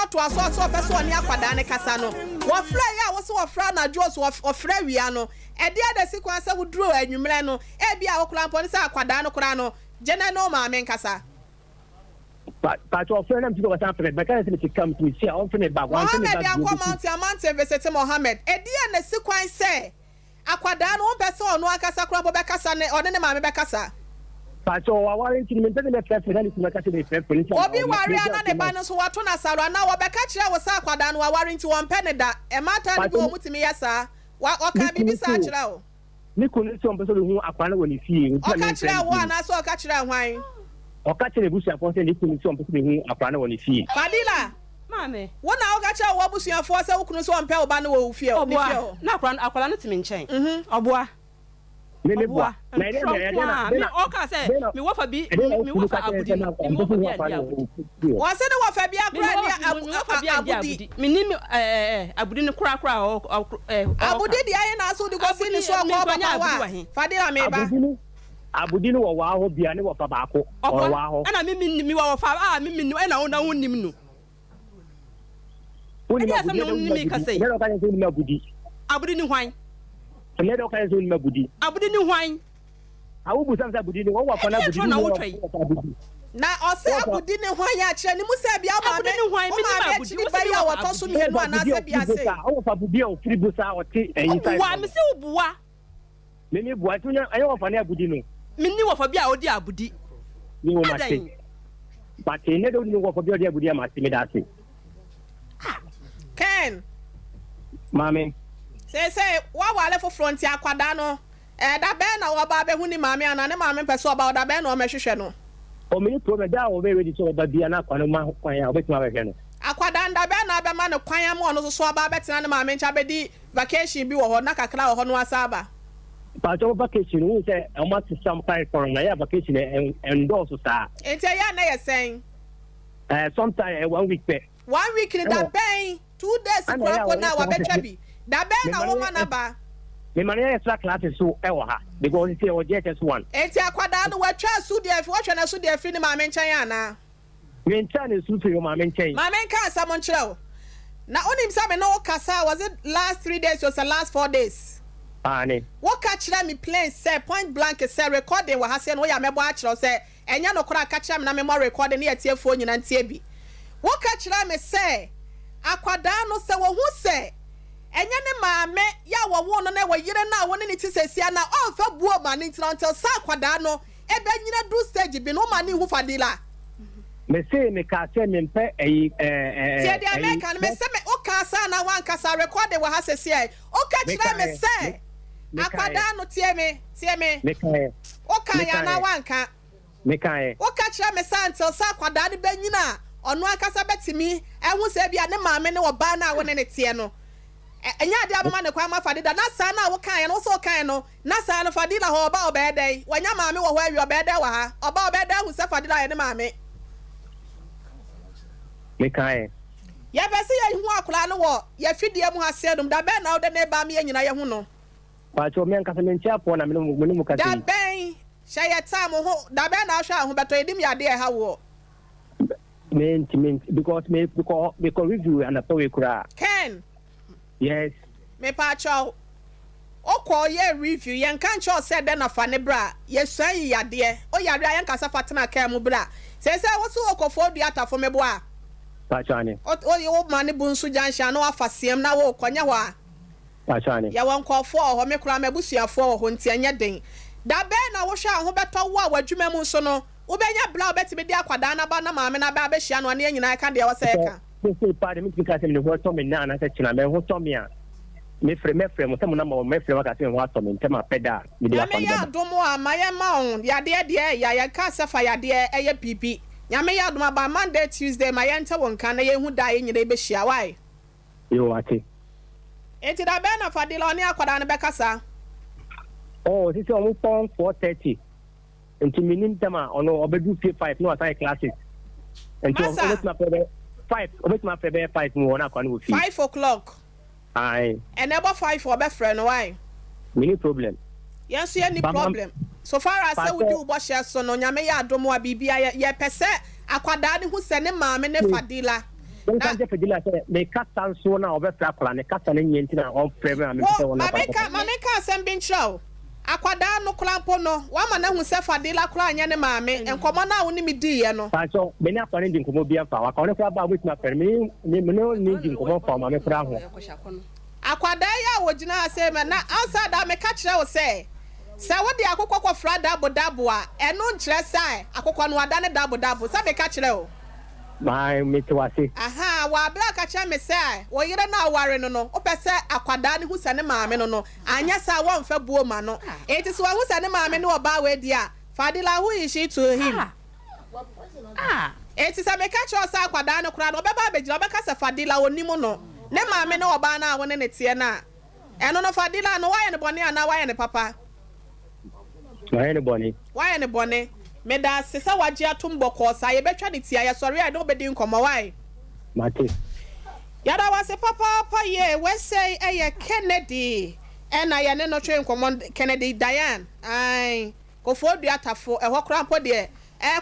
so person ya kwada ne kasa no. Wa fra ya wo so wa fra na jos wa fra wia no. E dia the sequence wo duro anwumre no. E bia wo kran pon say akwada no kra no. Jena no ma men kasa. But your friend to go after but can to come to see on friend back one thing that Mountain visit Mohammed. E dia na sequence say akwada no person no akasa kra bo be kasa ne one ne ma me be kasa. But your warranty me tell me first friend to make the friend. Obi wari ana ne ba no so wato na saro na wo be ka kire wo sa akwada no warranty won pe ne da. E mata ne bi wo mutimi yesa. Wa o ka bibi sa kire o. Ni kunu so mpeso hu akwana woni fie o ka kire wo ana so o ka kire hwan o ka kire busu afo se ni kunu so mpeso hu akwana woni fie Fadila mame wona o ka kire wo busu afo se kunu so mpe oba no wo fie ni fie na akwala no timi nchen oboa me boa na ide me o ka se me wo fa bi me wo fa abudi me wo fa bi abudi wo se ne wo fa bi akura ni abudi me ni abudi ni kura abudi di aye na so di go fini so ko ba wa Fadila me ba abudi ni wo wa ho bia ni wo fa ba ko o wa ho na me wo fa me no na wo na wonim no woni ma ni ka sei me ro ka ni abudi abudi ni hwan le do ka zo ni abudi abudi ni hwan awu bu sam sa abudi ni wo wa fa na abudi na wo twai na ose abudi ni hwan ya kire ni musa bia ma abudi ni hwan me ni abudi wo ba ya wo to so mi henu ana se bia se o fa abudi o firi bu sa o ti eyin sai wa me se obuwa me ni buwa tunya ayo wo fa na abudi no me ni wo fa bia o di abudi ni wo ma se but ne do ni wo fa bia o di abudi ma se me da se Ken mame say wa wale for front ya kwada no da be na wo ba be hu ni mame ana ne mame pese oba da be na o mehwehwe no o me to me da o be ready to ba bia na kwano ma kwan ya o be tuma be hwe no akwada nda be na be ma ne kwan ya ma no so oba be tena ne mame ncha be di vacation bi wo ho na kakra wo ho no asaba pa to vacation wo say o ma to some time for na ya vacation endorse sa ente ya na ye sen sometime 1 week pe 1 week ni da ben 2 days ko na wa be twabi da be na wo ma na ba me man extra classes so e wo ha because say o just one enti akwada no wa twa su de afi wo twa na su de afi ni ma me nchen ana me nchen ne su so ma me nchen ma me nka sa mo nchrew na onim sa me no kasa was it last 3 days or the last 4 days ani wo ka kira me plain say point blank say recording wa ha say no ya mebo a kira say enya no kora ka kira me na me mo recording na tie fo nyina ntie bi wo ka kira me say akwada no say wo hu say enya ne maame ya wo no na wo yire na wo ne ni tisesia na o fa buo ma ni tina until sa akwada no e be nyina do stage bi no ma ni hu Fadila me say me ka say me mpe tie dia me kan me say me o ka sa na wan ka sa record wa ha sesia o ka kira me say akwada no tie me me kai o ka ya na wan ka me kai o ka kira me sa until sa akwada ne be nyina ono akasa betimi ehu se bia ne maame ne wo ba na wo ne ne tie no enya dia mama ne kwa ma Fadila na sa na wo kan no so kan no na sa no Fadila ho oba obedai wanya maame wo ho awi obedai wa ha oba obedai hu se Fadila ye ne maame me kai ya bese ye hu akula no wo ye fidie mu ha se dum da be na wo de ne ba me nyina ye hu no pa cho me nka me ntia po na me mu ka da ben sha ye ta mo ho da be na hwa ho beto edim ya de ha wo because review and a toy kura Ken yes me pa cho okwo ye review ye nka cho said den afa ne bra ye suan yade o yare ayen kasa fatena ka mu bra se wo so okofo du atafo me bo a pa cho ani o ye wo ma ne bunsu jansha na wafa siem na wo konya ho a pa cho ani ya won kofo ho me kura me busuafo ho ntianya den da be na wo hwa ho beto wo a wadwuma mu so no ubenya bla obetime di akwada na ba na maame na ba be hia no ne nyina ka de wo se ka say pa de me tika se me ho to me na na se china me ho to me a me frɛ mo sɛ mo na mo me frɛ wakase me ho atɔ me ntɛm apɛda me de nyame afa yɛ adom a ma yɛ ma wo yadeɛ deɛ yɛ ka sɛ fa yadeɛ ɛyɛ pipi nyame yɛ adom aba Monday Tuesday ma yɛ nte wo nka na yɛhu da yɛ nyina bɛhyia wae yo ate enti da bɛn na Fadila ɔne akwadaa no bɛkasa oh sisi ɔmo pɔn 4:30 nti minim ntɛm a ɔno ɔbɛdu fie 5 na ɔsan classes nti ɔbɛtuma pɛ 5 ɔbɛtuma pɛ bɛ 5 mu wɔn akwa no wɔ fie 5 o'clock aye and about 5 for bɛfrɛ no why mini problem yes so any problem so far as say we do bo share so no nyame ya adomo a bibia ye pese akwadaa ne hu se ne maame ne Fadila na je Fadila se me kasa nso na obɛfrɛ akwadaa ne kasa ne nyenti na ɔfrɛ me se wɔn akwadaa ma me ka asɛm bi nkyerɛw akwadaa no klampo no wa ma na hu se Fadila kora anya ne maame enkomo na wo ne me di ye no so me ne akwadaa ndi nkomo bi afa wa akwadaa kora ba wo tuma fɛ me no ni ndi nkomo fa ma me kora ho akwadaa ya wo gyina ase me na outside da me ka kyerɛ wo se sɛ wo de akokɔ kɔfra dabo a ɛno nkyerɛ sɛ akokɔ no ada ne dabo sɛ me ka kyerɛ wo my me to wase aha wa bra ka kyerɛ me sɛ wo yere na aware no o pɛ sɛ akwadaa ne hu sɛ ne maame no anya sɛ wo mfa buo ma no enti so wo hu sɛ ne maame ne oba we di a Fadila who is she to him enti sɛ me ka kyerɛ sɛ akwadaa no kora no obɛba abegyina obɛka sɛ Fadila onim no ne maame ne oba na wo ne ne tie na ɛno no Fadila no wayɛ ne bɔne ana wayɛ ne papa wayɛ ne bɔne me da sesa wagye atom bɔkɔ sa ye betwa ne tia ye sɔre a de obedi nkɔmɔ wai mate yada wase papa ye we say Kennedy ɛna ye ne no twe nkɔmɔ Kennedy Diane ai kofo dua tafo ɛhɔ krampo de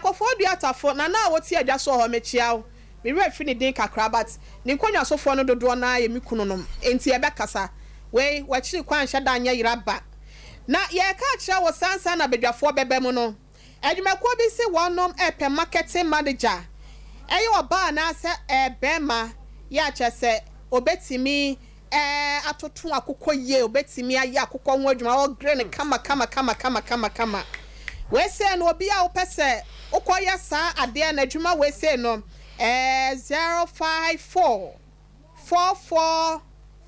kofo dua tafo na woti adwa so hɔ mechiaw me we fi ne din kakra but ne konwa sofo no dodo na ye mi kunu no enti ye bɛkasa we wakyiri kwan hye da anya yiraba na ye ka kyerɛ wo sansa na bedwafo bɛbɛ mu no adwumakuo bi se wonom epe marketing manager eyo oba na se bema ya kyese obetimi atoto akokɔ ye obetimi aye akokɔ ho adwuma o green kama we se no obi a opese ukoya sa ade na adwuma we se no 054 44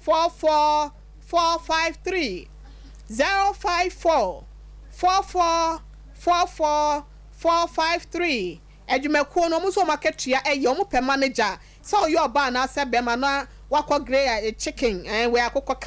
44 453 054 44 44453 adwumakuo no muso maketua omu pe manager so yo ba na se be ma na wakọ grey chicken we akokọ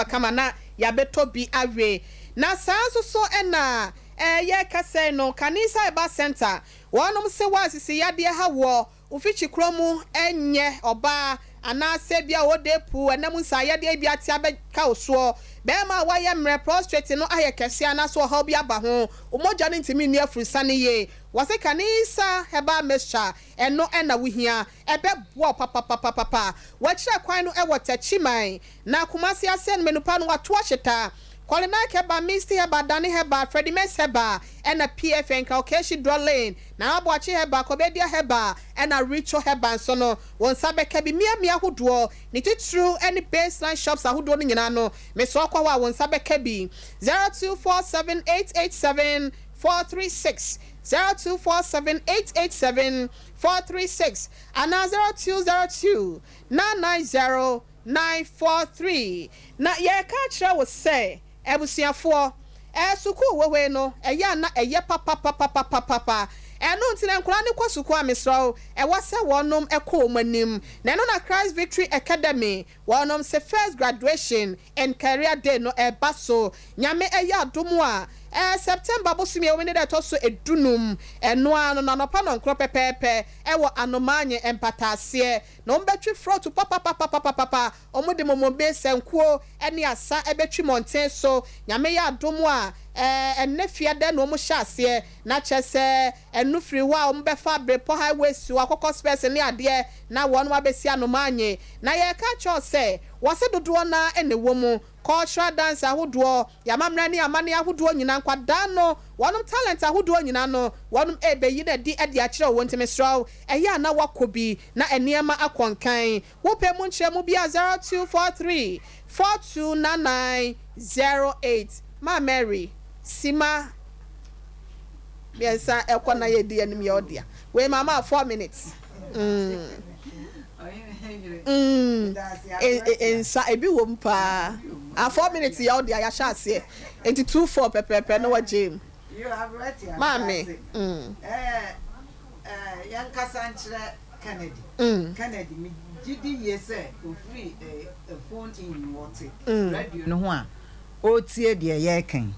kama na ya beto bi awe na sanso so na ye kase no kanisa eba center wonom se wasisi yade ha wo ufichi kromu enye oba ana se bia odepu enam nsa yade bia tia be ka oso bema waye mre prostrate no aye kese ana so ha bia ba ho umoja ne ntimi ni afurisa ne ye wase kanisa heba mesha eno na wuhia ebe bo papa wachira kwan no e wotachiman na kumasi asen menupa no wato ahyeta Kolina heba, Misty heba, Danny heba, Freddie Mess heba, and a PFN Kaukeshi Drolane, na Abuachi heba, Kobedia heba, and a Richo heba, and so no, one sabe kebi mia who draw, nit it true any baseline shops are who doing in ano, Miss Wakawa, one sabe kebi 0247887436 0247887436 and now 0202 990 na ye ka kire wo say ebusuafo suku wewe no eya na eye papa eno ntina nkura ne kwasuku amesro wase wonom ekọ manim na no na Christ Victory Academy wonom se first graduation and career day no baso nyame eya adomu a September bosumi we need to so edunum eno ano na no pa no nkro pepepe wo anomanye empatase no mbetwi fro to papa omode momombe senkuo ene asa ebetwi monten so nyame ya adomu a enefia de no mo hyase na chese enufri wa ombefa brepo highway su akoko space ne ade na wonu abesi anomanye na ye ka cho se wase dodo na ene womu cultural dance ahodo yamamra ne amane ahodo nyina nkwada no wonum talent ahodo nyina no wonum ebeyi na di ade a kire wontime straw eya na wakobi na eniema akonkan wo pe mu nkyeremu bia 0243 429908 ma Mary Sima biasa ekona yedi anim ya odia we mama 4 minutes ensa ebi wo mpa And 4 minutes ya odi ya sha ase. 82 pepe no wa jam. You have right here. Mami. Young Cassandra Kennedy. Kennedy, me GD yes, free a phone in water. Radio no one. O tie de yekin.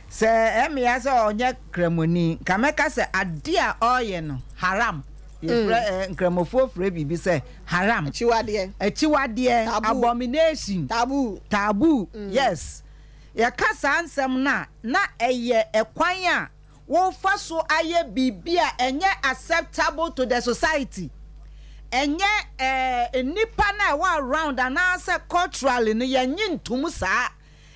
Se emi asa onye kremoni, kameka se ade a oye no haram. Nkramofo fre bibi se haram. Achiwade abomination. Taboo. Yes. Ya kasa ansem na eye ekwan a wo fa so aye bibia enye acceptable to the society. Enye nipa na wa around and answer culturally no yenyi ntum saa.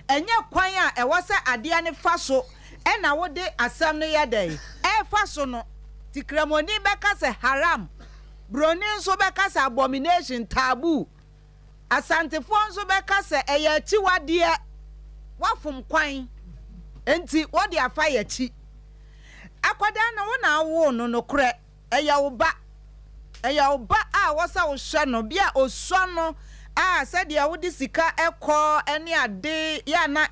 Enye kwan a ewo se ade ane fa so e na wo de asem no ye dey. Fa so no tikramoni beka se haram. Broni nso beka se abomination taboo. Asantefo nso beka se eye achiwade wafum kwan enti wodi afa ya chi akwada na wo na awo no no kre eya wo ba a wosa wo hwe no bia osuo no a said ya wodi sika ekọ ene ade ya na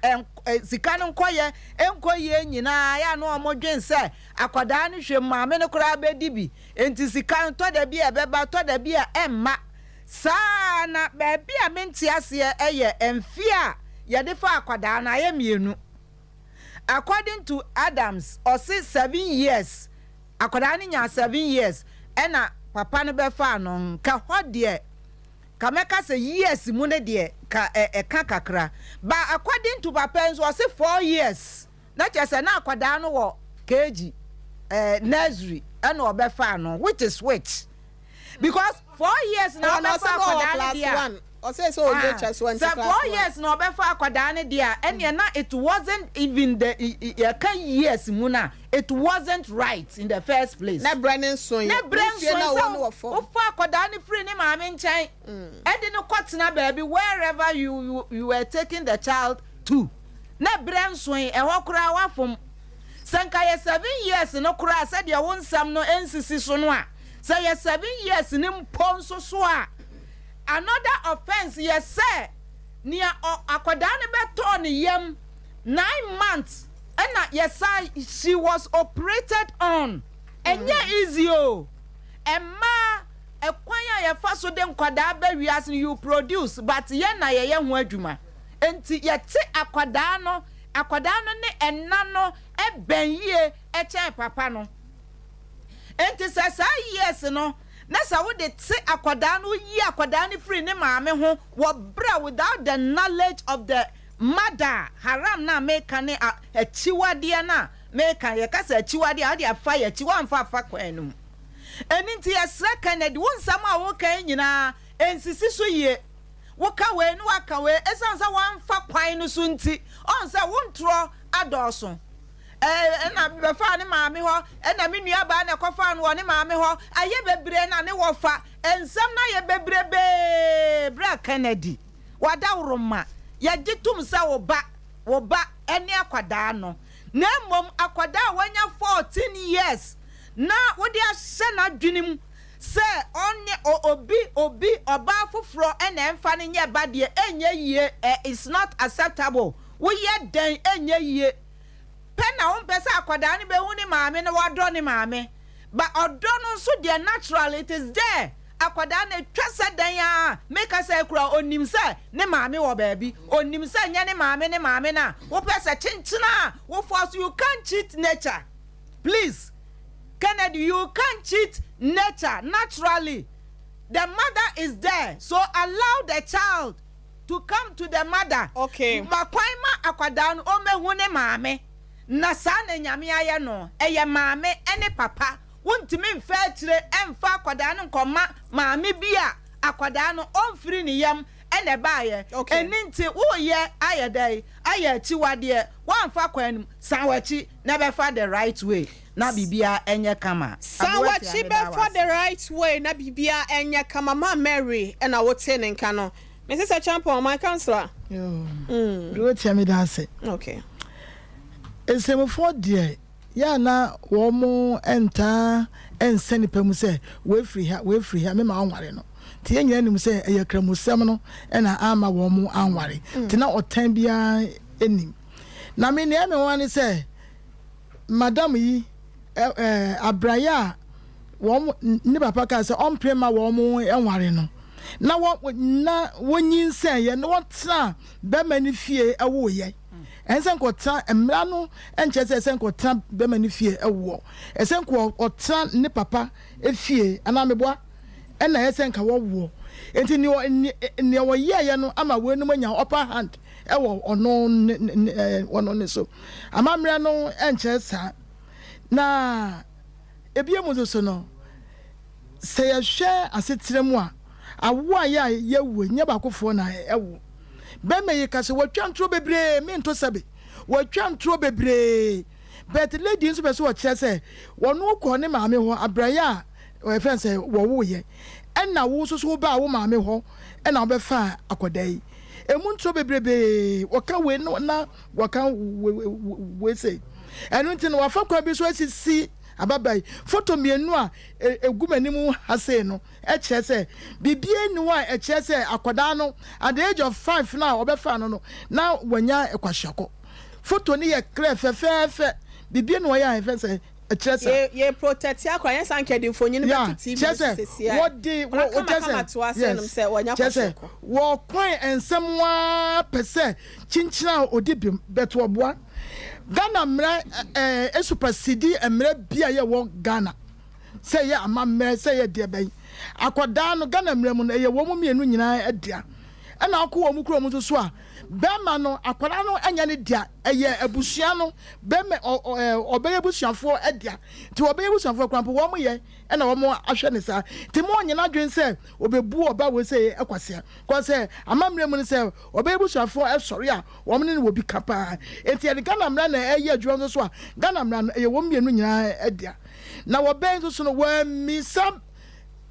sika no enkoye nyina ya no omodwen se akwada no hwe maame no kra bedi bi enti sika no to da bi ebeba to da bi emma sa na ba bi a menti ase eye emfia ya defa akwada na ye mienu. According to Adams, or 7 years, akwada ni nya 7 years, ena papa no befa no ka hodie ka meka say years mu ne de ka ka kakra. But according to papa nso or 4 years, na chese na akwada no wo KG nursery ena obefa no, which is which, because 4 years na obefa akwada ni dia. Or say so just one. So 4 years no be for akwadane dia and na it wasn't even the years muna, it wasn't right in the first place. Na Brennan so na one for akwadane free ni maame nchen e di no kwatena baby wherever you were taking the child to. Na Brennan so e ho kura wafom sanka ye 7 years no kura said ya wonsam no ensisi so no a say ye 7 years ni mponso so a. Another offense, yes, sir. Near akwadane beton yem 9 months. And yes, she was operated on. And yeah, easy oh. And ma ekwanya ya faso dem kwada be wias you produce, but ye na ye ho adwuma. Enti ye te akwada no ne enna no e ben yie e chen papa no. Enti say yes no. Nessa would it say akwadan yi akwadan free ne maame ho wo bra without the knowledge of the mother. Haram na make ne a chiwade na make ye kasa chiwade a de afa ye chiwa amfa afa kwanum eninti ye sra Kennedy won sam a wo kan nyina ensisi so ye wo ka we no aka we esansa wan fa kwan no so nti on say won tro adoso na befa ne maame ho na me nua ba na kofa no ne maame ho aye bebre na ne wofa ensam na ye bebrebe bra Kennedy wada woroma ye gitum sa wo ba ene akwada no na mom akwada wanya 14 years na wodi ahye na dwenim se onye obi oba foforo ena emfa ne nye ba de enye yie is not acceptable wo ye den enye yie pena on pesa akwada ni be hu ni maame na wado ni maame but odo no so de natural it is there akwada na twasa dan ya make us ekura onim se ne maame wo baabi onim se nya ne maame na wo pesa chinchina wo force you can't cheat nature. Please Kennedy, you can't cheat nature. Naturally the mother is there, so allow the child to come to the mother. Okay, makwaima akwada no o mehu ne maame na sa na nyame aye no eye maame ene papa wontimi mfa kire emfa akwada no nkoma maame bia akwada no onfiri ne yam ene baaye eninti wo ye aye dai aye chiwade wamfa kwanum sanwachi na befa the right way na bibia enye kama sanwachi befa the right way na bibia enye kama ma Mary ena wote ne nka no Mrs. Champion my counselor do tell me that say okay esemfo de ya na wo mo enta enseni pemu se we free ha me ma nware no tie nyina nim se eye kramusem no na ama wo mu anware ti na otan bia enim na me ne me wan se madam yi abraya wo ni papa ka se on prema wo mu enware no na wonyin se ye no tra be mani fie ewo ye ensen ko tra emra no enche se ensen ko tra be mani fie ewo ensen ko otra ni papa efie ana meboa ena ensen ka wo enti ni wo ye no ama we no manya upper hand ewo ono ne so ama mra no enche sa na ebie mu so no se ye hwe asetire mu a awo ya yewu nya bakofo na ewo be me ka se watwa ntro bebre me nto sabe watwa ntro bebre but lady nso be so kire se wono ko ne maame ho abraya o friend say wo ye enna wo so ba wo maame ho enna wo be fa akodai emu ntro bebrebe waka we no na waka we say enu nti no wafa kwa bi so asisi ababai photo mienu a egumanimu hase no e kire se bibie nu a e kire se akoda no at the age of 5 now obefa no na wanya ekwahwako photo ni ye clear fefefe bibie nu ya efe se e kire se ye protect akwa yan sanke di mfonyi no betu tv sesia what dey se wanya kwahwako wo kwan ensemwa pese chinchina odibim beto oboa Ghana mre supersede emre bia ye wo Ghana say ye amamre say ye de ben akoda no Ghana mre mu ye wo mu mienu nyina adia na akọ wo mu kro mu so a bema no akoda no anya ne dia eye abusua no bema obeye busuafo adia ti obeye busuafo krampo wo mu ye na wo mu ahwe ne sa ti mo nyina dwen se obebu oba wo se ekwase ko se amamre mu ne se obeye busuafo esori a wo mu ne wo bi kapa enti e Ghana mra na eye adwo so a Ghana mra no eye wo mienu nyina adia na wo ben so no wa mi sam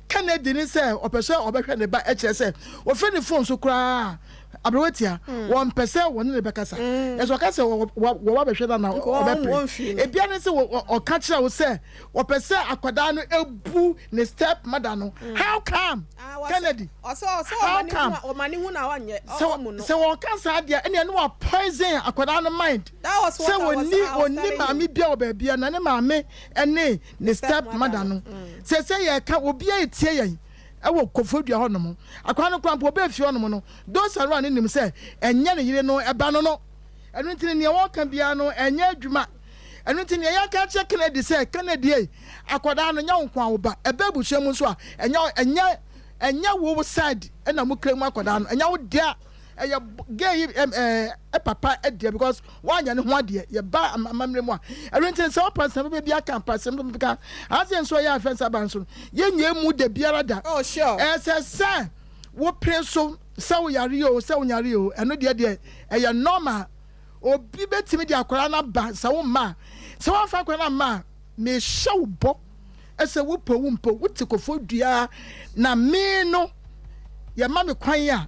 Kennedy ni say opese obehwe ne ba eche say wo fe ne phone so kra abrewetia won pese won ne bekasa eso ka say wo behwe na obepre e bia ne say o ka kira wo say wo pese akoda no ebu ne step mother no how come Kennedy so mani hu na wanye omu no say wo ka sa dia ene no wa poison akoda no mind that was what say woni maami bia wo ba bia na ne maami ene ne step mother no say ye ka obi tie yen ewo kofodua honom akwa no krampo be fie honom no those around nim say enye ne yire no eba no enu ntini ne wo ka bia no enye adwuma enu ntini ya ka che Kennedy say Kennedy akoda no nya nkwa wo ba ebe buhwem so a enye wo side na mu krem akoda no enye wo dia eye gay papa edia because wanya ne ho ade ye ba amamre mu a enu say person be bia kan person be ka asen so ya fensa ban so ye nya mu de biara da oh sure say wo preso say wo yare o say wo nyare o enu de eye normal obi betimi de akora na ba say wo ma say wo fa akora na ma me show bo ese wo po wo mpo wo tikofo dua na me no ye ma me kwan ya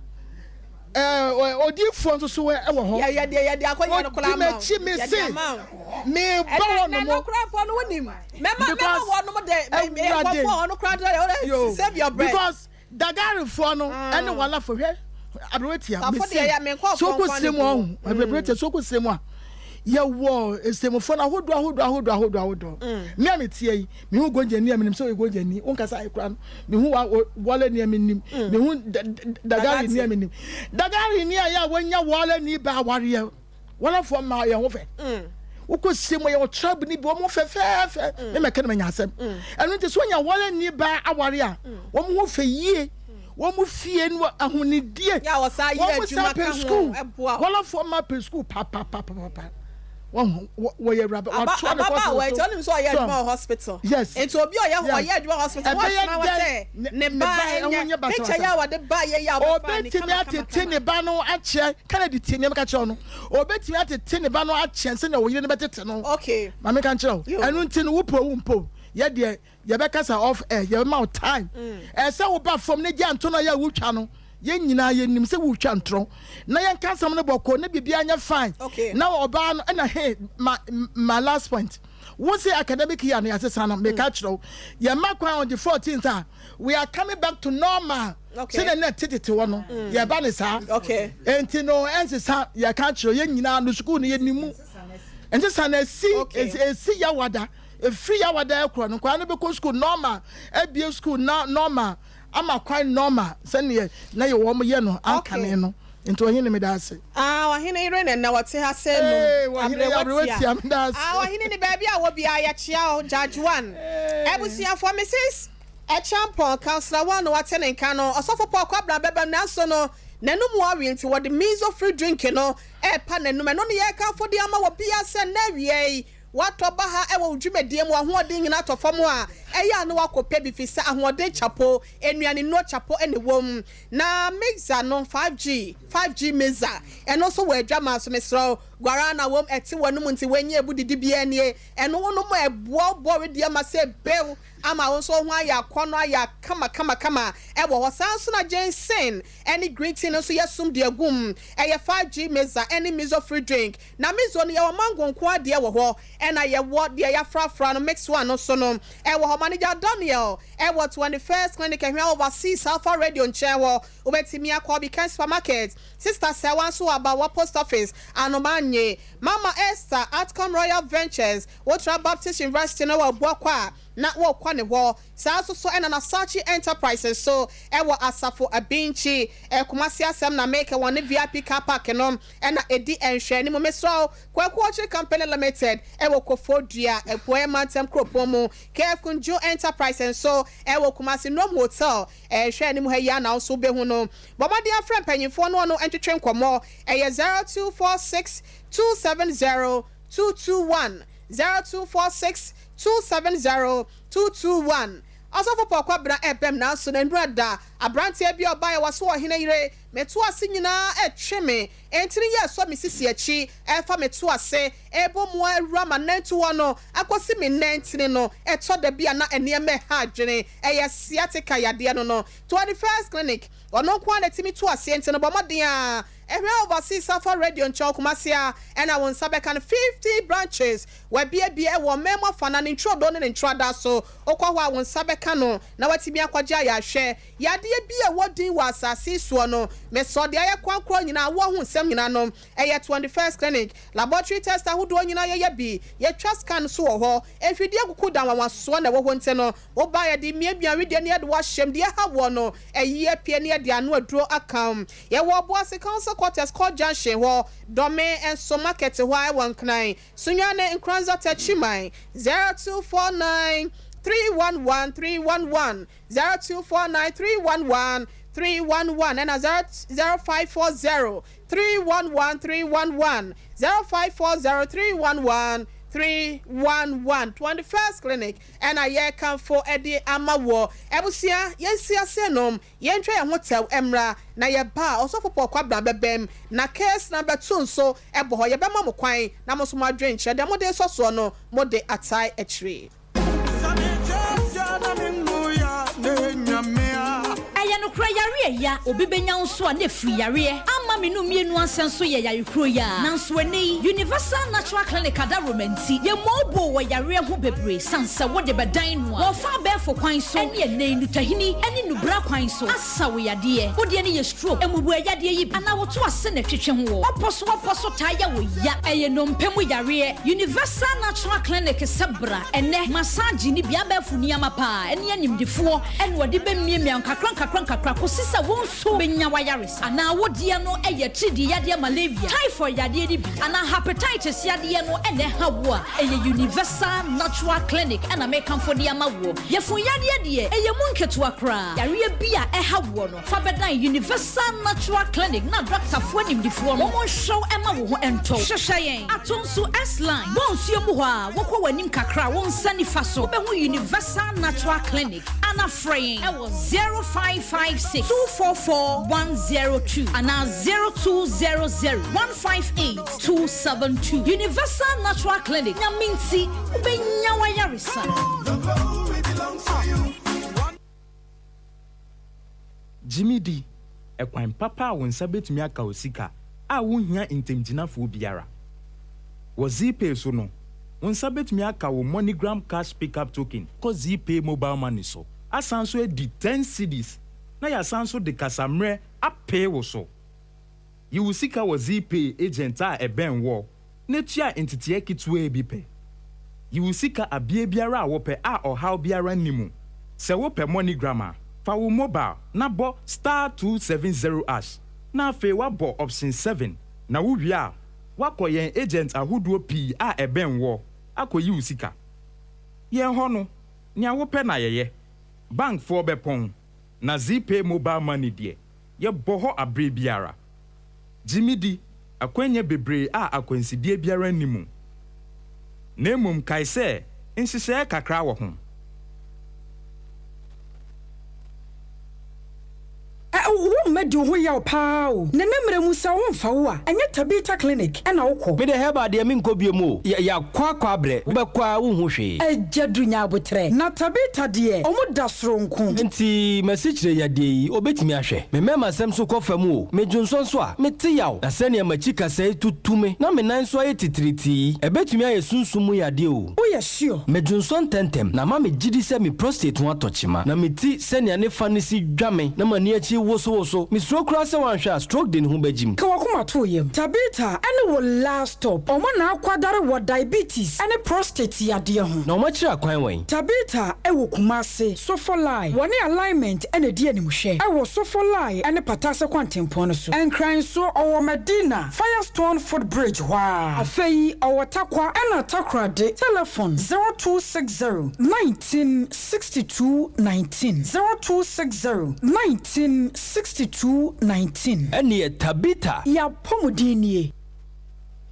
odi fo so we wo ho ya de akonya no kula ma me ba no mo kula fo no wonim mema wo no mo de me fo no kula de save your breath because dagari fo no ene wala fo hwe abrewetia me so ko semu on abrewetia so ko semu a ye wo esemu fo na hodo me ametie yi me hu gonjani am nim so gonjani on kasa ikura me hu wale ni am nim me hu dagari ni am nim dagari ni ya wonya wale ni ba ware wala fo ma ye ho fe uko semu ye wo trab ni bi wo mo fe me meka na nya asem enu nti so nya wale ni ba aware a wo mo fe yie wo mu fie no ahonidie ya wo sa ye adwuma ka ho eboa wala fo ma pe school pa wo ye raba wa try the course we tell him so ye adwuma hospital yes enti obi ye adwuma hospital what na we say ne ba nya picture ya wa de ba ye ya ba obetimi atete ne ba no ache Kennedy tie ne meka che no obetimi atete ne ba no ache se na wo yire ne betete no okay ma meka che enu nti no wo po ye de ye be kasa off air ye ma time say wo ba from ne gya nto no ya wo twa no yen nyina yenim se wo twa ntro na yen ka sam no bɔkɔ na bibia anya fine na oba no na hey my last point what's the academic year na yasesa na me ka kyerɛw ye makwa on the 14th we are coming back to normal se na na titete wo no ye ba ne sa enti no ensesa ye ka kyerɛw yen nyina no school no yenimu enti sa na si ya wada free ya wada ekro no kwa no be ko school normal ebie school na normal ama quite normal sene na ye wo mo ye no ankane no into ohine me da ase ohine ire na wate ha se no abrewatia me da ase ohine ni baabi a wo bia ya chia o judge 1 ebusia for Mrs. Echampon Councillor 1 wate ne nka no osofo Paul Kwabra beba na so no nanum wo wi nti wo de miso free drink no pa nanum no ne ye ka fo de ama wo bia se na wie wato ba ha ewo dwumedie mu ahoɔden nyina atɔfam a ɛyɛ anu akɔpɛ bi fisa ahoɔden chapo enuane no chapo ene wom na mixer no 5G mixer ɛno so wɔ adwama so mesro guarana wom ɛte wɔno mu nti wenye ebu didi bia nie ɛno no mo ɛboɔ we dia ma se bew ama wo so ho aya akɔno aya kama ɛwɔ hɔ sanso na Jensen any green tea no so yɛsum de agum ɛyɛ 5G mixer any miso free drink na miso no yɛ mango nko ade wɔ hɔ ɛna yɛwɔ de ya frafra no mix one no so no ɛwɔ hɔ manager Daniel ɛwɔ 21st clinic ahwa overseas Alpha Radio nkyɛn wɔ obetimi akɔ bi kan supermarket sister Sewan so about post office anomanye Mama Esther Atcom Royal Ventures Wotra Baptist University no wɔ Boakwa na wo kwane wo saa so ena na Sachi Enterprises so ewo asafo abinchi Kumasi asem na make one VIP car park no ena edi enhwe ni mo meso kwaku company limited ewo kofodua epoe mantem kropomu KF Kunjo Enterprises so ewo Kumasi Nom Hotel ehwe ni mo ha ya na so behu no bomade afrem panyimfo no entwetwe nkomo 0246 270 221 0246 270-221. Also for Kwabra ebem na so na ndurada abrantie bi oba ya waso ohene yire meto ase nyina etweme entiri ye so misisi achi efa meto ase ebo mo awura manantu wo no akosi me nantini no eto da bia na eneme ha adwene eye siatica yade no 21st clinic ono kwa na timi to ase enti no bomoden a ehwe overseas Alpha Radio ncho kumasia and I won sabeka 50 branches we bia e wo memo fana ne ntro do ne ntrada so okwa ho a won sabeka no na watimi akwaja ya hwe yade bia wodin wa asase so no me so de aye kwankro nyina wo hu nsem nyina no eye 21st clinic laboratory test ahodo nyina ye bi ye twa scan so wo ho efidi akuku dan wa so na wo ho nte no wo ba ye de miabia we de ne de wa hyem de ha wo no eye pie ne de anu aduro akam ye wo bo ase council quarters called junction wo dome and so market ho I won knan sunyane nkranza tachimai 0249 311 311 0249 311 311 and 0540 311 311 0540 311 311 21st clinic and a year can for Eddie Amawo Ebusia yensia senom yentwe ye hotel emra na ye ba also for Kwabra bebem na case number 2 so ebo ho ye be ma mo kwan na mo so ma dwenche de mo de so no mo de atai etri no kra yare ya obi benya nso a na free yare ama me no mienu ansen so ye yare kro ya nanso eni Universal Natural Clinic ada romanti ye mobo wo yare ho bebre sansa wo de bedan no wo fa be fo kwan so ene ene nutahini ene nubra kwan so asa wo yade wo de ne ye stroke emubu yade yi ana wo to ase na twetwe ho oposo ta ya wo ya eye no mpemu yare Universal Natural Clinic sebra ene massage ni bia be fu ni amapa ene animdifo ene wo de be miemia kakran kosisa won so benya wayaris ana wodie no eye tridi yade malaria typhoid yade di bi ana hepatitis yade no ene hawo a eye Universal Natural Clinic ana mekan for dia mawo ye fun yade de eye munketu akra yare bia hawo no fa bedan Universal Natural Clinic na doctor fo nimdifo no mo show ema wo ho ento hwehweyen atonso S-line bonsuo mu ho a wokọ wanim kakra won sani fa so be ho Universal Natural Clinic ana fraying e was 0556-244-102 and now 0200-158-272. Universal Natural Clinic. Nyaminti ubenya wayarisa. Jimmy D, ekwan papa wo nsa betumi aka osika a wo hia intemgyinafo biara wo ZPay so no wo nsa betumi aka wo MoneyGram cash pickup token ko ZPay mobile money so asan so edi 10 cedis na ya san so de kasamre apay wo so yi wo sika wo ZPay agent a eben wo na tua entity kitwe bi pe yi wo sika abie biara a wo pe a ohaw biara nimu se wo pe MoneyGram a fa wo mobile na bo *270# na afi wa bo option 7 na wo wi a wakoyen agent ahodo pi a eben wo akoyi wo sika ye ho no nia wo pe na yeye bank for bepon na ZPay mobile money de ye bo ho abre biara jimidi akwanya bebre a akwansidie biara nimu na emum kai se nsise kakra wo ho wo medi ho yaw pao na nemre mu sa wo mfa wo a enye Tabita clinic na wokọ me de heba de min ko biemu ya kwa abre wo bekwa wo hu hwe ejadu nya abotre na Tabita de omo da soronko nti masichire ya de yi obetimi ahwe me mema sem so kofa mu o medwunso so a meti yaw na se ne machika sai tutume na me nan so aye titriti ebetimi aye sunsumu ya de o ye sure medwunso tentem na ma me gidi se me prostate ho atochima na meti se ne ne fanisi dwame na mani achi woso mi stroke kura se wan hwa stroke de ne ho bagim ka wakoma to yem Tabita ene wo last stop omo na akwadare wo diabetes ene prostate yade ho na omo kira kwan wen Tabita ewo kumase sofolai woni alignment ene die ne muhwe ewo sofolai ene patase kwantempon so enkran so owo Medina Firestone footbridge wa afei owo takwa ena takra de telephone 0260 1962 19 0260 1962-19. Eni Tabita. Ya pomudini.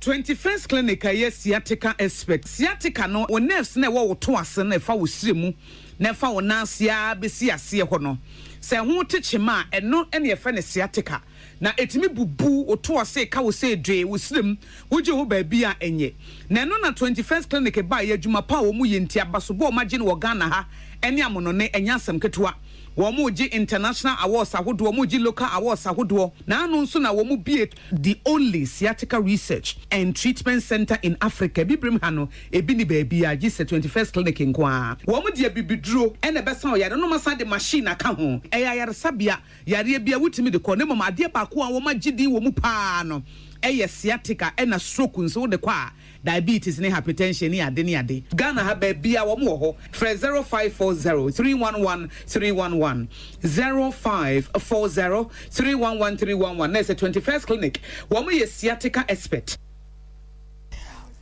21st clinic aye sciatica expert. Sciatica no o nerves na wo to ase na fa wo siremu na fa wo nansia besi ase ho no. Se ho techema eno ene ye fa ne sciatica. Na etimi bubu o to ase ka wo se dwe wo sirem wo je ho ba bia enye. Na eno na 21st clinic ba ye adwuma pa wo mu ye ntia basobo o magine wo Ghana ha ene amono ne enya asem ketewa. Womuji international awards ahodo womuji local awards ahodo na anu nso na womu be the only sciatica research and treatment center in Africa bibrim hano ebi ni baby a gise 21st clinic nkwa womu de bibiduro ene besa o yare no masa de machine aka ho eya yare sabia yare bia wutimi de ko ne mama ade ba ko a womu gidi womu pa no eye sciatica ena stroke nso de kwa diabetes ne hypertension ni ade Ghana ha ba bia wo mo ho 0540 311 311 0540 311 311 na 21st clinic wo mo ye sciatica expert.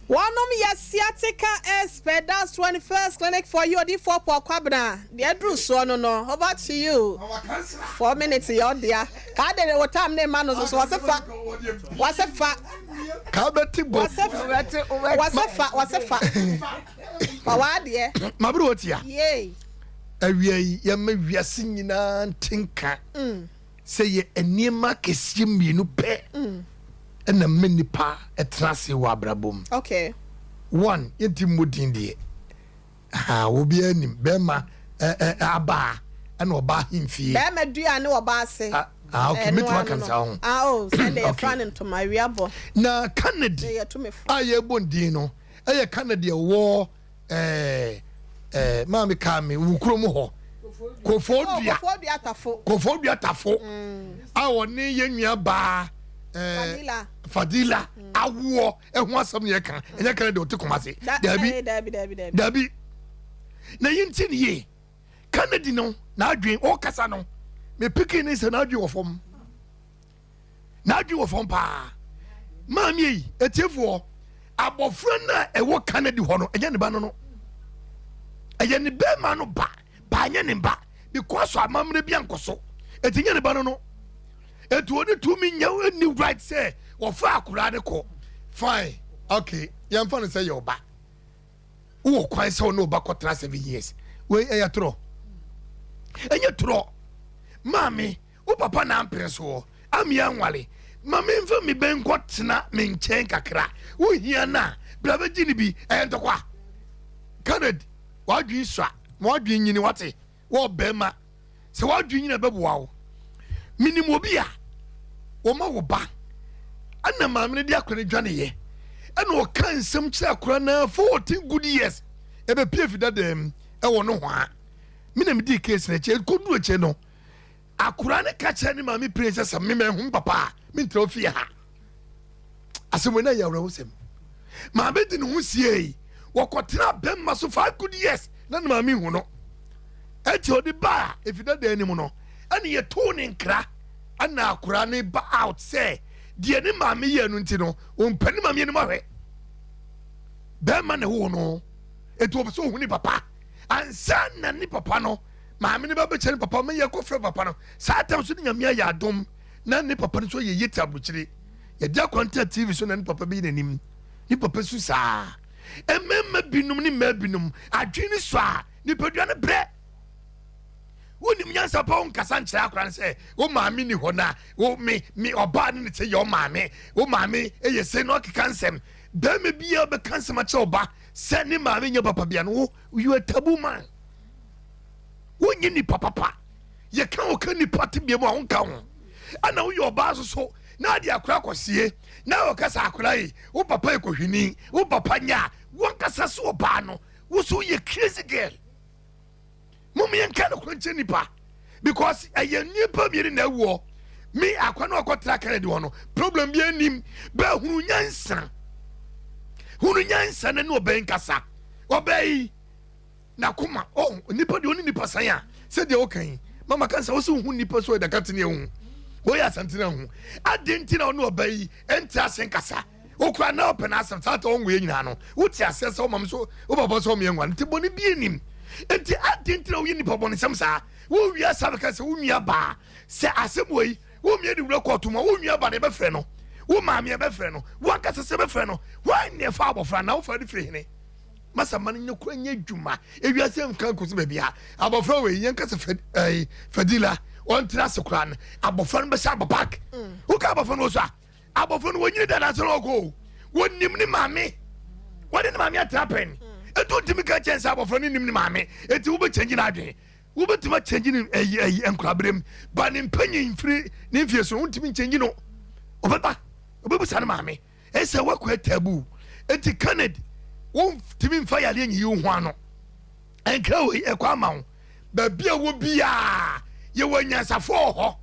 One of your sciatica expert, that's 21st clinic for you, the 4 Kwabna. The address, no. How about you? 4 minutes, you're there. Can't they what time they man was a fact? What's a fact? What's a fact? What, dear? My brother, yea. We are singing and tinker. Say a near mark is you pay. And a mini pa a trasi wabrabum. Okay. One intimudindi. Ah, will be any Bema Abba and Oba him fee. Bema do I know about say? Okay, me to sound. Oh, send a fan into my reabo. Na Canada to me. I bondino. I Canada war Mammy Kami, Ukromo. Kofobia tafo. Our near bar. Fadila awo ehun asam ye kan enya kan de o te komase dabi na yinti ne ye Canada no na adwen o kasa no me pikin ni se na adwen wo fom pa maami yi etiefo abofra na ewo Canada ho no enya ne ba no enya ne be ma no ba anya ne ba because amamre bi ankoso etinya ne ba no etu oni to me nya any right say wo fa akura de ko fine okay yam fa no say your ba wo kwan say no ba ko 7 years we eya tro enya tro mami wo papa na ampreso ami anwale mami mfa mi ben ko tena me nchen kakra wo hia na bra be gini bi entokwa Canada wadwi swa wadwi nyini wate wo bema se wadwi nyina beboa wo minimum bia woma wo ba ana maame de akora dwane ye ana o kan nsem kire akora na 14 good years ebe pie fida dem e wo no ho a me na me di case na che kodu che no akora ne ka kire ne maame princess me hu papa me ntro fie ha asemo na ya wura wosem maame di ne ho sie wokotena bemma so 5 good years na ne maame hu no eti odi ba efida de anim no ana ye to ne nkra ana akora ne ba out say die ne maame ye no nti no o mpani maame ne mahwe bemma ne ho no eti obi so hu ni papa ansa na ni papa no maame ne ba be chere papa me ye ko fre papa no sa atam so nyame ya adom na ne papa no so ye yita abuchire ye dia content TV so na ne papa bi nanim ni papa su sa ememma binum ni ma binum adwini so a ni pedua ne bre wonim nyansa pa on kasa nkyere akran se wo maame ni ho na wo me oba ne te yo maame wo maame eye se no kansem da me bia be kansem a che oba se ni maame nya papa bia no you a taboo man wo nyi ni papa ye kan o kan ni pati bia mo on ka ho ana wo yo oba so na de akra kwasie na wo kasa akra yi wo papa ekohwini wo papa nya wo kasa so oba no wo so ye crazy girl mummy and kind of quenching nipa because a nipa be in the war me I cannot got track one problem be him be hunyansa and no benkasa obey nakuma oh nipa the only nipa saya said the okay mama cancer also who nipa so the cat near who boya santina who I didn't know no obey enter senkasa okwa na open asem tata on we nyina no wuti asese o mam so o baba so me nwan ti boni bi enim enti adintra wo ni baba ni samsa wo wia sabeka se wo nua ba se asem we wo mie di record ma wo nua ba ne be frɛ no wo ma me be frɛ no wo akasa se be frɛ no why ne fa abofra na wo fa di frɛ hene masa man nya kwa nya dwuma ewia se mkan ko se ba bia abofra we yen kasa fadila on tra se kra ne abofra no be sa back wo ka abofra no so abofra no wonyini da na se no go wonim ni maame wode ni maame atrapen eto timi ka chance abofra ni nim ni maame eti wo be change na adwen wo be tuma change ni enkrabrem ba ni mpanyin firi ni mfie so wontimi change no obeba obebusa ni maame ese wakwa tabu eti Kennedy wo timi mfa yale anyi yi ho ano enkra we ekwa ma wo ba bia wo bia ye wanyasafo ho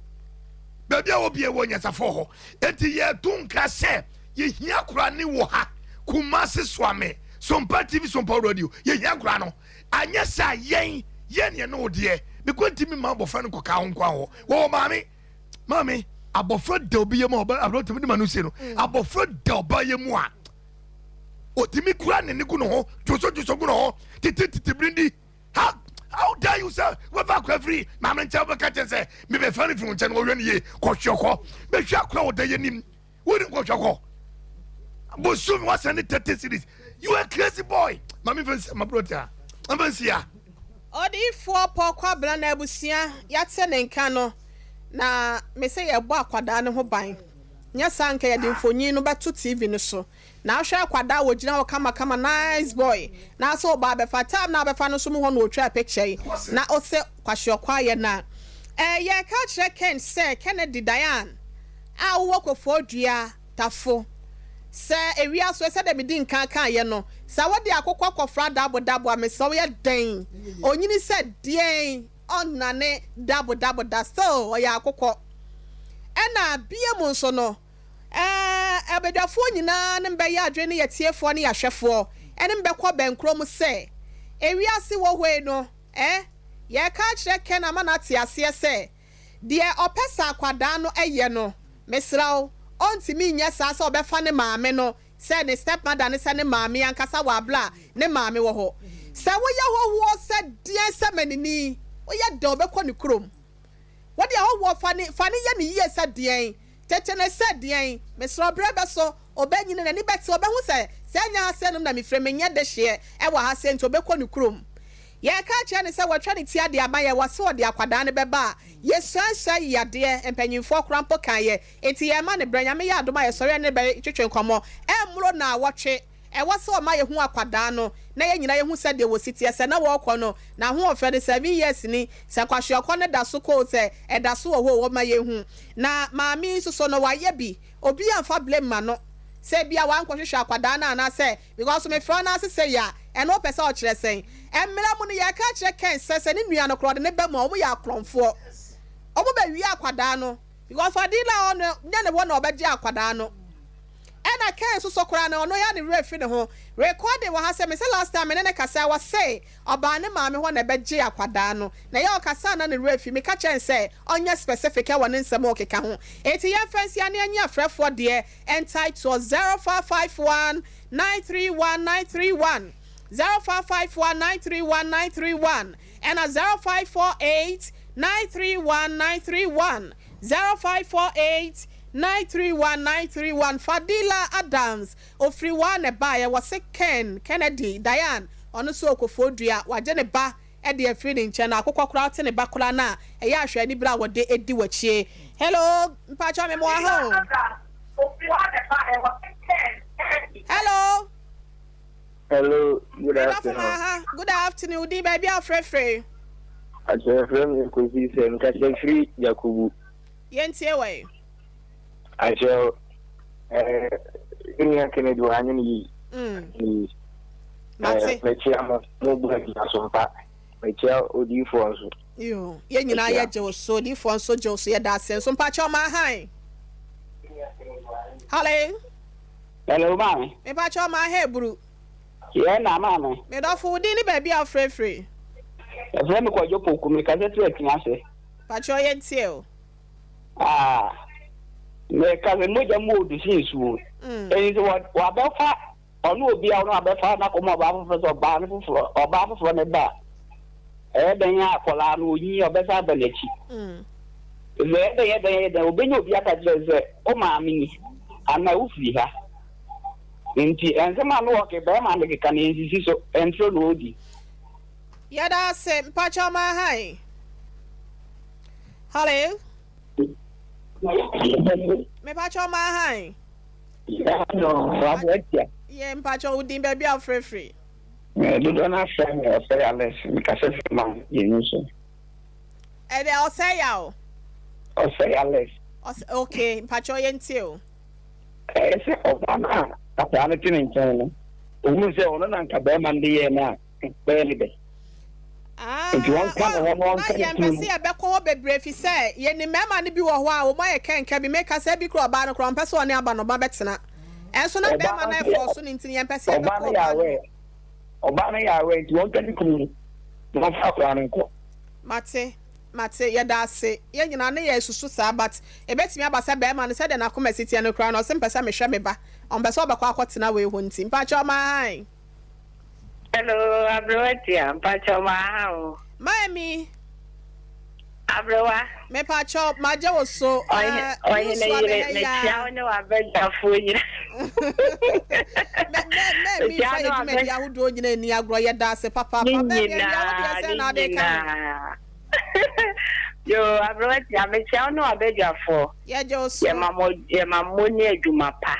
ba bia wo bia wanyasafo ho eti ye tunka se ye hia kura ni wo ha Kumasi swame Sompa TV Sompa Radio ye hia kura no anya sa yen ne no de me kwantimi ma abofra no koka ho kwa ho wo mami abofra da obi ye ma abofra de manu se no abofra da oba ye mu a otimi kura ne gu no ho joso gu no ho titi brindi how dare you sir we back free mama ncha be ka say me be fani fi ncha no wo ye ko hweko be hwa kura wo da ye nim wo ni ko hweko Bosum was an 30 series. You a crazy boy. Mami fancy my brother. I'm fancy ya. Odi for pokwa blana ebusia yate ne nka no na me say ye bo akwada ne ho ban. Nya sanka ye de mfonyi no beto TV no so. Na ahwe akwada wo gina wo kama nice boy. Na so ba be fata na be fa no so mu ho no otwa picture na o se kwahwe kwa ye na. Ye ka kire Ken say Kennedy Diane. A wo kofo dua tafo. Se ewia so se de me din kan ye no sa wode akokwa kofra dabo ameso ye den onyini se den onane dabo da so ya akokọ ena bie mu nso no ebedafo nyina ne mbe ya adwe ne yetiefo ne yahwefo ene mbe kọ benkrom se ewia se wo hwe no ye ka kire Ken ama na te ase se de opesa akwada no eye no mesrawo ontimi nya sasa obefa ne maame no se ne stepmother ne se ne maame ankasa wa bla ne maame wo ho se wo ye ho se die se manini wo ye de obekọ ne krom wo de ho fa ne ye ne ye se die tete ne se die mesro brebe so obenyine ne beti obehu se nya ase no na mefrem nya de hye e wa ha se nto obekọ ne krom ye ka che ne se watwa ne tia de amaye wase ode akwada ne beba ye sansa yade empanyimfo krampo kan ye enti ye ma ne branya me ya adoma ye sori ne be twetwe nkomo emro na wotwe was so my who akwadaa no na ye nyina ye hu said they was city ese na wo kɔ no na ho ofɛ 7 years ni se kwahwe akɔ ne da so ko se e da so wo ma ye hu na maami so no wa ye bi obi amfa blame ma no se bia wan kwahwe akwadaa na se because me fro na se ya e no pese o kyerɛ sen emra mu no ye ka kyerɛ ken se ne nua no kro de ne ba mu o mu ya klonfo o mu ba wi akwadaa no because fadila ono nya ne wo na obegye akwadaa no ena ken so kora na ono ya ne refi ne ho recording wa ha se me say last time ne kasa wa say oba ne maame ho na begye akwadaa no na ya okasa na ne refi me ka chen say onya specific e won nsem okeka ho eti ye fancy ane anya frefo de entitled 0551 931 931 0551 931 931 and a 0548 931 931 0548 931 931 Fadila Adams ofri one ba was Kennedy Diane ono so okofodua waje ne ba e de afri ne nche na akokɔ kora te ne ba kora na e ya hwɛ ni bra wode edi wachie hello mpacha me mo aho hello good afternoon good afternoon di baby afrefre afrefre ko si se nka free Yakubu yentie we ajo ina Kennedy wa ni mechi ama no bu na Sompa mechi odi fo nso yo ye nyina ye je so di fo nso je so ye da sen so mpacha ma han hello mami me mpacha ma ha buru ye na mami me do fu di ni ba bia frefre e me ko jo poku me ka se tu etia se mpacha ye ntie o me ka me moja mo du sinsu eni so wa ba fa onu obi a onu abefa na ko mo ba professor ba ni fufuro ne ba e ben ya akola no yin obesa ba lechi le de obenye obi aka jeze o ma mi ana ufiri ha nti ensema no oke be ma ne ka ne nsisi so entro no odi yada se mpacha ma hai hello me pacho ma hai yeah mpacha udin baby afrefre do na friend o say Alex me ka se ma yin so e de o say ya o say Alex okay mpacha yentie o se obana apana tin nchen o mu se ono na nka be ma ndi ye na be ni be nti won ka no won ka ye mpese e be ko bebre fi se ye ni mema ne bi wo ho a wo ma ye kenka bi make say bi kro ba no kro mpese one aba no ba betena enso na be ma na e for so ni nti ye mpese e be ko oba na ya we nti won ka ni kum no fa kro an ko mate ye da se ye nyina ne ye susu sa but e betimi aba se be ma ne se de na koma city no kro no se mpese me hwe me ba on be so ba kwa akotena we ho nti mpa cha ma hai hello abroatia mpacho mahao mami abroa me pacho maje wo so oye ne yire me chao ne wa beja funyira me fa ye me dia hudo nyina ni agro ye da se papa me dia wo se na de ka yo abroatia me chao no abeja fo ye je wo so ye mamo ni adwuma pa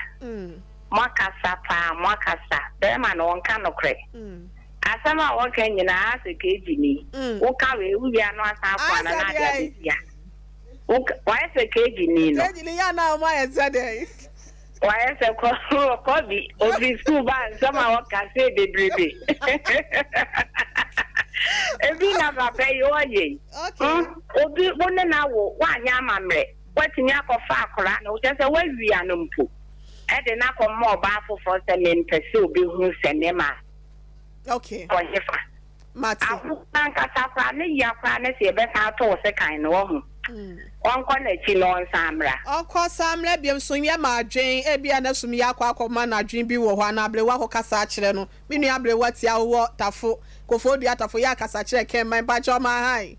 mwakasa bema no wonka no kre asama wonka nyina ase keji ni woka we uya no asa kwa na dia bia wa ase keji ni no keji ni ya na o ma yezade wa ase ko bi obi school ba sama wonka se bebrebe ebi na papa yo ye obi wonne na wo wa anya amamre watini akofa akora na wo se wa wi anompo ede na ko mo ba fofo se me mpese obi hu se ne ma okay onyefa mati anka safra ne ya kwa ne se be sa to se kan no hu onko na chi no nsamra onko samra biem so ya ma adwen e bia na sum ya akwa na adwen bi wo ho na abrewa ho kasa akire no minu abrewa ti awo tafo kofodi atafo ya kasa akire ken man ba cho ma hai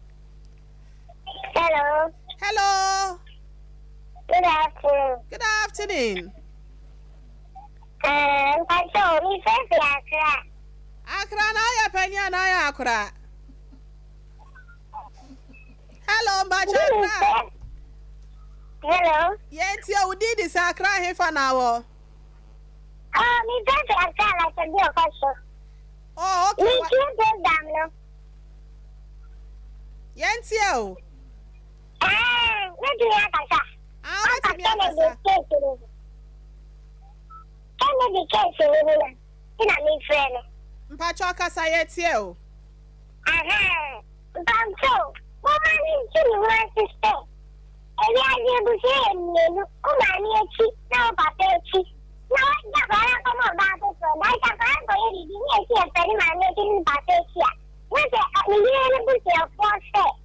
hello good afternoon Pacho, mi fe Accra na ya penya na ya Accra. Hello, Pacho Accra. Hello. Yes, you did this Accra he fa na wo. Me just like a deal question. Oh, okay. Me can't do that, no. Yentio. What do you have to say? I'm Kennedy case. Kennedy case, in a new friend. Mpachoka Sayetio. Banco, woman in 2 months to stay. And I will say, you come on, cheap, now, Papa. No, the fire come about it. I can't go in here, very man making Patricia. What's a million bush of 4 steps?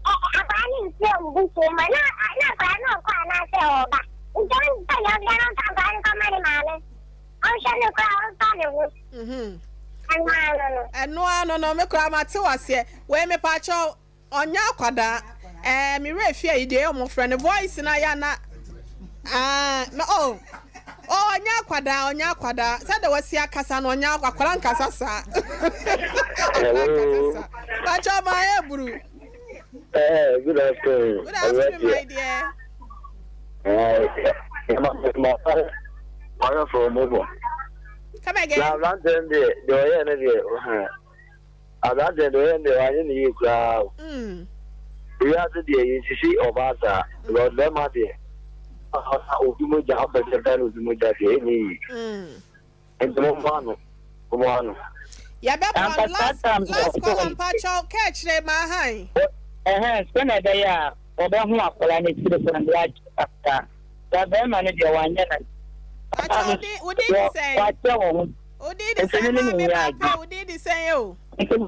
A banning film bush, my not quite over. Don't tell your down some bank man. I shall look out no, me cry my 2 hours here. Where me pacho on your quada. Me refia idea, my friend, a voice in Ayana. No. Oh, nya kwada. Said there was ya kasa no nya kwakwaran kasa sa. Pacho my ebru. Good afternoon. Good afternoon, my dear. I'm from Mobo. Come again. Now, I'm the energy. I'm not the end I didn't use crowd. We have to see of us, Lord Lemati. Ukimuja hapa serikali ukimuja ni ndio mfano ya baba last call mpacho catch le mahai spend the ya obehu akola ni tire for blood after da be man dey wanya na acho udi say udi say o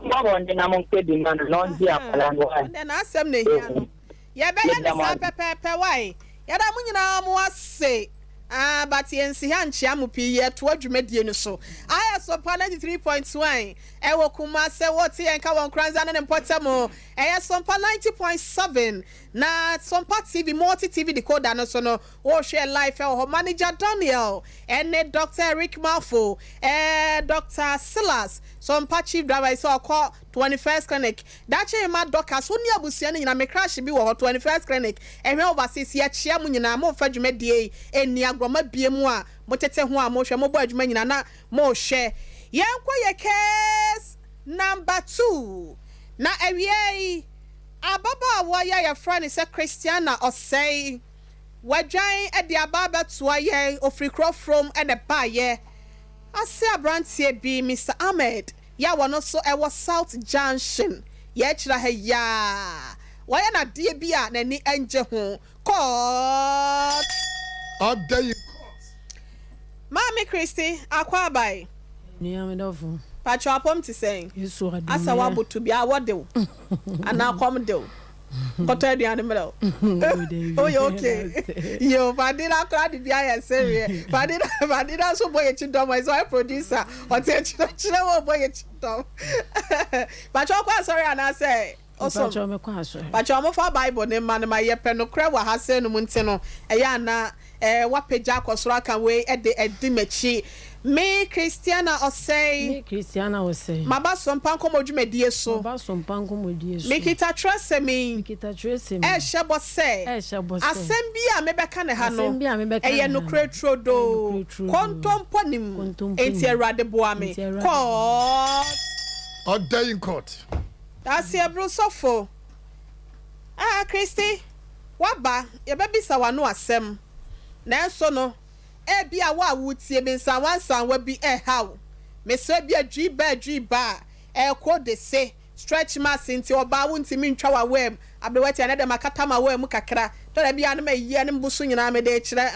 babo ndi na mon kedi man no ndi akola no then asem na hia no ya be ya ni sa pepepe why yada mu nyina mu ase but yensi ha nchia mu pi ye to adwumadie ni so aya Sompa 93.1 ewo kuma se woti enka won kranza na mpotamo eya Sompa 90.7 na Sompa TV multi TV decoder no so no wo share live ho manager Daniel ene Dr. Eric Malfo Dr. Silas Sompa chief driver so call 21st clinic dache ma doctors woni abusia nyina me crash bi wo 21st clinic ehwe overseas ya chia mu nyina mo fa dwumadie eni agroma biemu a motete ho a mo hwe mo bo adwuma nyina na mo hwe yenko ye case number 2 na ewie ababa wa ya friend say Christiana Osei wadwan e de ababa to ye ofrikro from e de ba ye ase abrantie bi Mr. Ahmed ya wono so e was South Junction ye kira ha ya why na die bi a na ni anje ho court Aday Mami Christy akwa bai ni amedofu Pacho apom ti saying Yesu adu asa wabu to bia wode ana kom de koto aduane melo oh you okay yo padina kra di bia ya serie padina so boy chidom is why producer o te chire wo boy chidom Pacho kwa sorry ana say Pacho me kwa sorry Pacho mo fa Bible ne man ma ye pe no kra wa ha se no munti no eya na wapeja akosoro aka we de edimachi me Christiana Osei Maba Sompa Nkomo dwumadie so me kita trust me shebo se asem bia me beka ne ha no eye no kretro do kontomponim enti erade boa me court Aday in court that's your bro sofo Christy waba ye bebisa wano asem na so no bia wa wutie be nsan wansan wa bi hawo me so bia dwi ba ko de se stretch mass nti oba wunti mi ntwa wa wem abewati anade makata ma wem kakra to da bia na ma yie ne mbusu nyina me de kire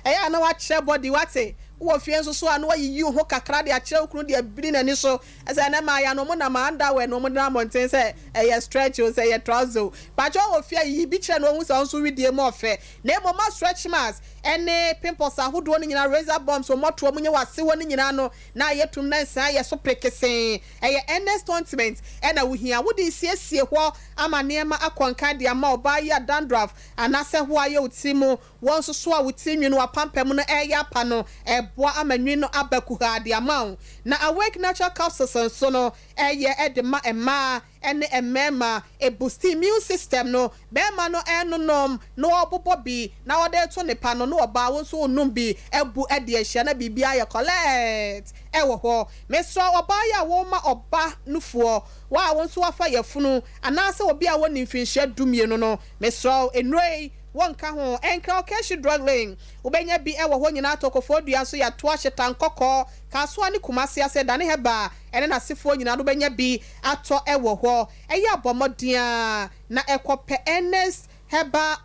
eya na wa kire body wate wo fie nso so anu wa yi ho kakra de akire okunu de abiri na ni so ese na ma ya no mo na ma anda we no mo na mountain say stretch o say trouser ba jo wo fie yi bi kire no hu so nso widie mo ofe na mo ma stretch mass ene pimples ahodo ni nyina razor bombs so moto mo nye wase woni nyina no na yetum na nsan ye so prekesen earnest ointment ena wo hia wo de siesie ho ama neema akonka de ama oba ya dandruff anase ho aye otimo won so a wuti nwi no apampam no eya pa no eboa amanwi no abaku ha de ama na awake natural capsules so no eye edema ema ene emema e boost immune system no be ma no enonom no obobo bi na ode to ne pa no no oba won so onum bi ebu ede ehia na bibia ye collect ewo ho mesro oba ya wo ma oba nufuo wa won so afa yefunu anase obi a woni mfinhia dumie no mesro enrei wonka ho enkra okashi drug lane ubenya bi ewo ho nyina atokofo dua so ya to ahyeta nkokọ kaso ani kumase ase dane heba ene na sefo nyina do benya bi ato ewo ho eya bomodia na ekope ns heba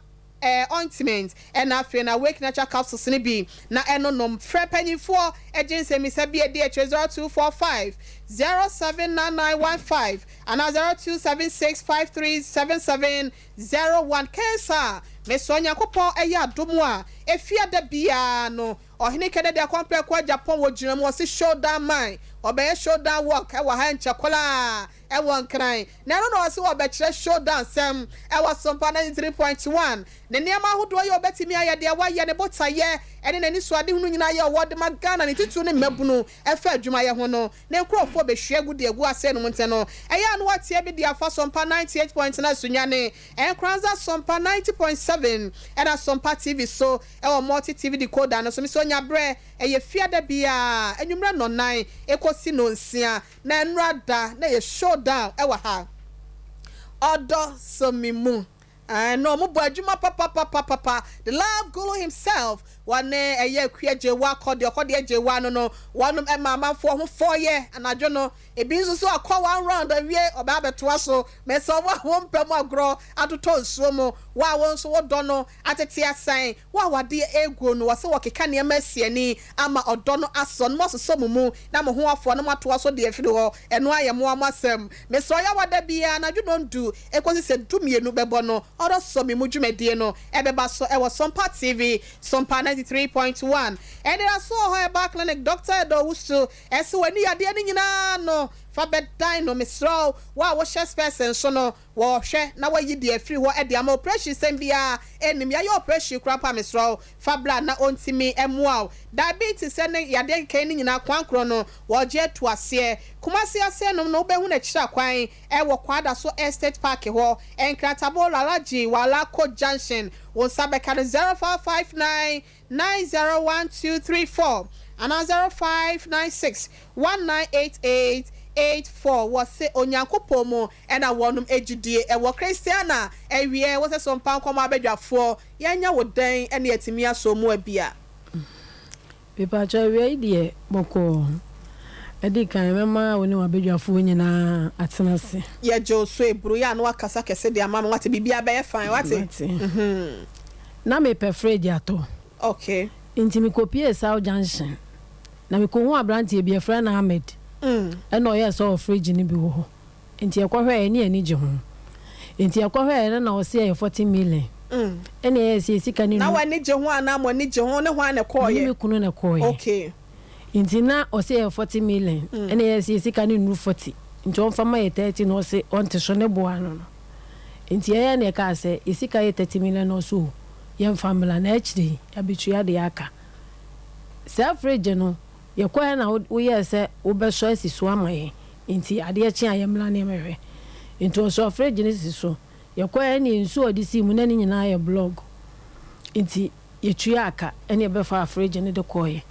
ointment and after na wake natural capsules ni bi na enonom frɛ panyifo agency mi sabi e dey 0245 079915 and 0276537701 cancer me sonya kopon eya adomu a efia da bia no ohini kede de compare kwa Japan wo gyina mu se shoulder man obeye shoulder work e wa ha nchakola e won kran na no se wo be kire shoulder sem e wa Sompa 3.1 ne niam ahodo ye obetimi aye de wa ye ne botaye ene nani so ade hunu nyina ye word magana ne titu ne mabunu e fa adwuma ye ho no ne nkrofo be hwe gu de gu ase no mte no eya no watie bi de afa Sompa 98.9 sunya ne enkranza Sompa 90.7 era Sompa TV so e wo multi TV decoder no so mi so nya bre eye fiada bia enwumra no nan ekosi no nsia na nrada na ye showdown e wa ha odo so mimu no mo boadwuma papa the love guru himself one eye kuaje wa kode eje wa no wonum e mama fo ho 4 year anadwo no ebi nso so akọ one round awie oba beto so me so wa ho mpem agro atoto nsuo mo wa won so wodo no atete asan wa wade egu no wase wokeka ne masiani ama odo no aso no so mumu na mo ho afo no mato so de afiri ho eno ayemo amasem me so ya wada bia anadwo no ndu ekosi se dumienu bebo no odo so mi mudwumedie no ebeba so e wo Sompa TV Sompa 93.1 and there so ho back clinic Dr. Dowusu ese wani ade ni nyina no fa bedine no misro wa wo chest person so no wo hwe na wa yi de afiri ho e de ama operation sem bia enim ya operation krapa misro fa bla na ontimi emuaw diabetes ene yade kan ni nyina kwankro no wo je to ase kumase ase no no behu na kira kwan e wo kwada so estate park ho enkratable alaji wala ko junction wo sabeka 0559901234 and 0596198884 wose onyankopon mu ena wonum ejidie ewo Christiana ewie wose Sompa Nkomo abedwafo yanya wodan ene yatimi aso mu abia pepa chawe die boko edi kan mema woni wabedwafo nyina atenase ye jo so eburu ya no akasa kese de amama wate bibia be ye fine wate na me pefredi ato okay intimi kopie South Junction na me ko hu abrantie bi efra na Ahmed ena o ye so fridge ni bi wo nti ekwohwe ni ani je ho nti ekwohwe na o se 40 million ena ye se sika ni na wani je ho ana mo ni je ho ne ho ana ko ye mi kunu na ko ye okay nti na o se 40 million ena ye se sika ni nu 40 nti on fama ye 30 no se on te so ne bo ano nti ye na ka se isika ye 30 million no so ye family na HD ya bitu ya de aka se fridge no ye kwa na wo ye se wo be so asiso amaye nti ade chi ayemla na emehwe nti o so fridge ni siso ye kwa ni nsu odisi mu na ni nyina ye blog nti ye tuya aka ene be fa fridge ni de koye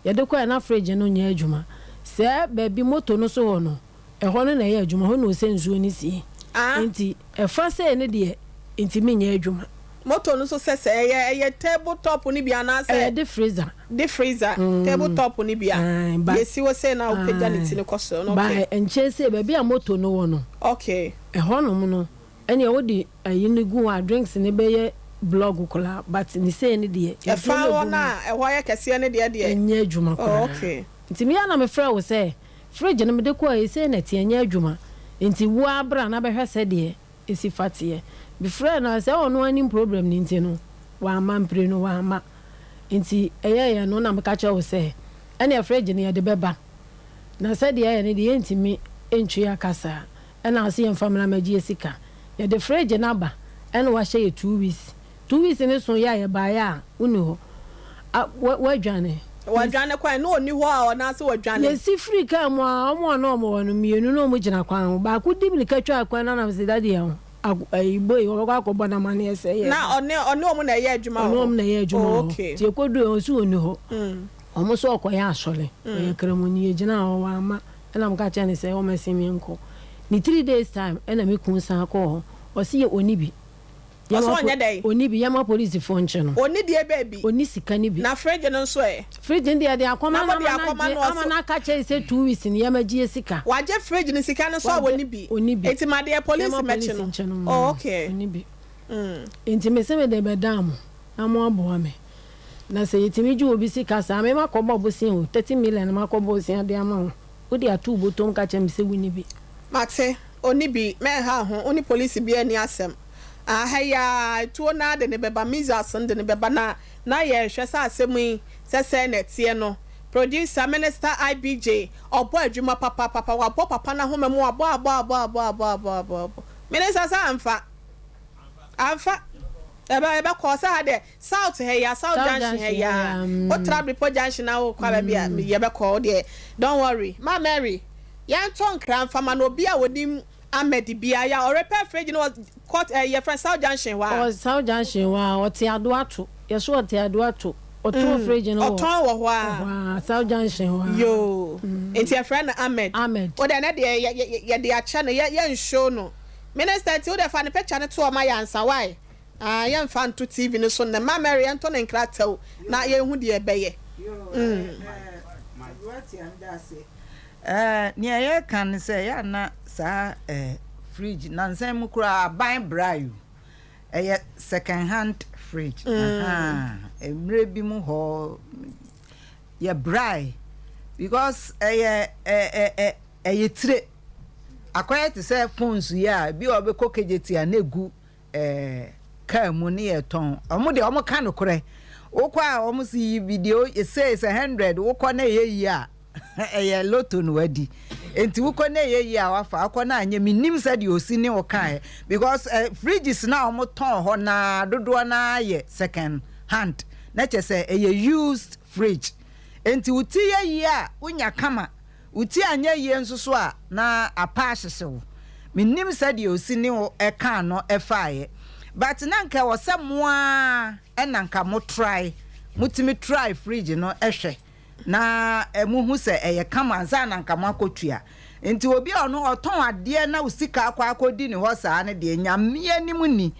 ye de koye na fridge no nya adwuma se baby moto no so ho no e ho no na ye adwuma ho no se nsu ni si nti e fa se ne de nti me nya adwuma moto no so sese eye table top ni bia na se the freezer table top ni bia yesi wo se na opejanity ni koso no okay ba enche se ba bia moto no wo no okay e hono no ene wo di ayini gu a drinks ni be ye blog kola but ni se ni de e fa wona e ho ye kese ni de enya adwuma kola okay nti me na me fra wo se fridge no me de ko e se na ti enya adwuma nti wo abra na be hwe se de esi fatie before na say ono any problem ni ntino wa mampre no wa ma nti eye no na meka cha wo say ene afreje ne de beba na say de eye ne de ntimi entwi akasa ena ase yem family magie sika ye de freje na ba ene wa hye 2 weeks 2 weeks ne so ya ba ya uni ho wadwane kwa no oni ho a ona se wadwane ye si free ka mo a mo na mo no mienu no mo gina kwan ba ku dibli ka twa kwan na se dade ya ibo e wo ka ko bona mane ese ye na one omo na ye adwuma ho omo na ye adwuma ho ti ekodu o su oni ho omo so okoya asole ye kremoni ye gina ho wa ma na mo ka cha ne se o mesimi nko ni 3 days time na me kun san ko ho o si ye oni bi oni bi yama police phone cheno oni die baby oni sika ni bi na fridge no so fridge ndi de akoma na ka che say 2 weeks ni yama gie sika waje fridge ni sika no so oni bi enti ma de police match no oh okay oni bi enti me se me de bedam na mo abo me na se yetimi ju obi sika sa me ma ko bo sin 30 million ma ko bo sin de ama o de atu botom ka che me se wini bi mate oni bi me ha ho oni police bi ani asem ahaya tuo na de ne beba mizas de ne beba na ye hwe sa asemu se na tie no producer minister IBJ obo adwuma papa wa bo papa na home mu abo minister sa amfa eba ko sa de south heya south junction heya o travel po junction na wo kwa ba bia ye be ko de don't worry ma Mary yan ton kran fama no bia wodim Ahmed bia ya o repair fridge no court your friend South Junction wa South Junction wa o ti ado ato ye so o ti ado ato o to fridge no o ton wo wa South Junction wa yo enti your friend Ahmed o de na de ye de acha no ye nshow no minister ti o de fa ne picture ne to o ma yansa why ye mfa nto TV no so na ma Mary ento ne nkratew na ye hu de be ye ni ye kan say ya na sa fridge na nsan mu kura ban brayo second hand fridge emre bi mu ho ye brai because tire akoya to say phones ya bi obe kokejeti anegu ka mu ne ye ton omo de omo ka no kore wokwa omo si video e say 100 wokwa na ye yi a loto no wadi enti wuko na ye a wafa akona anya minim said you osi ne okai because fridges na omo ton ho na dodo na ye second hand na che say used fridge enti uti ye a unya kama uti anya ye nsoso a na apa hyesew minim said you osi ne eka no efaye but na nka wo se moa na nka mo try mutimi try fridge no ehwe na emuhu se kama za na nka makotua enti obi ono oton ade na usika akwa akodi ni ho saa ne de nyame anim ni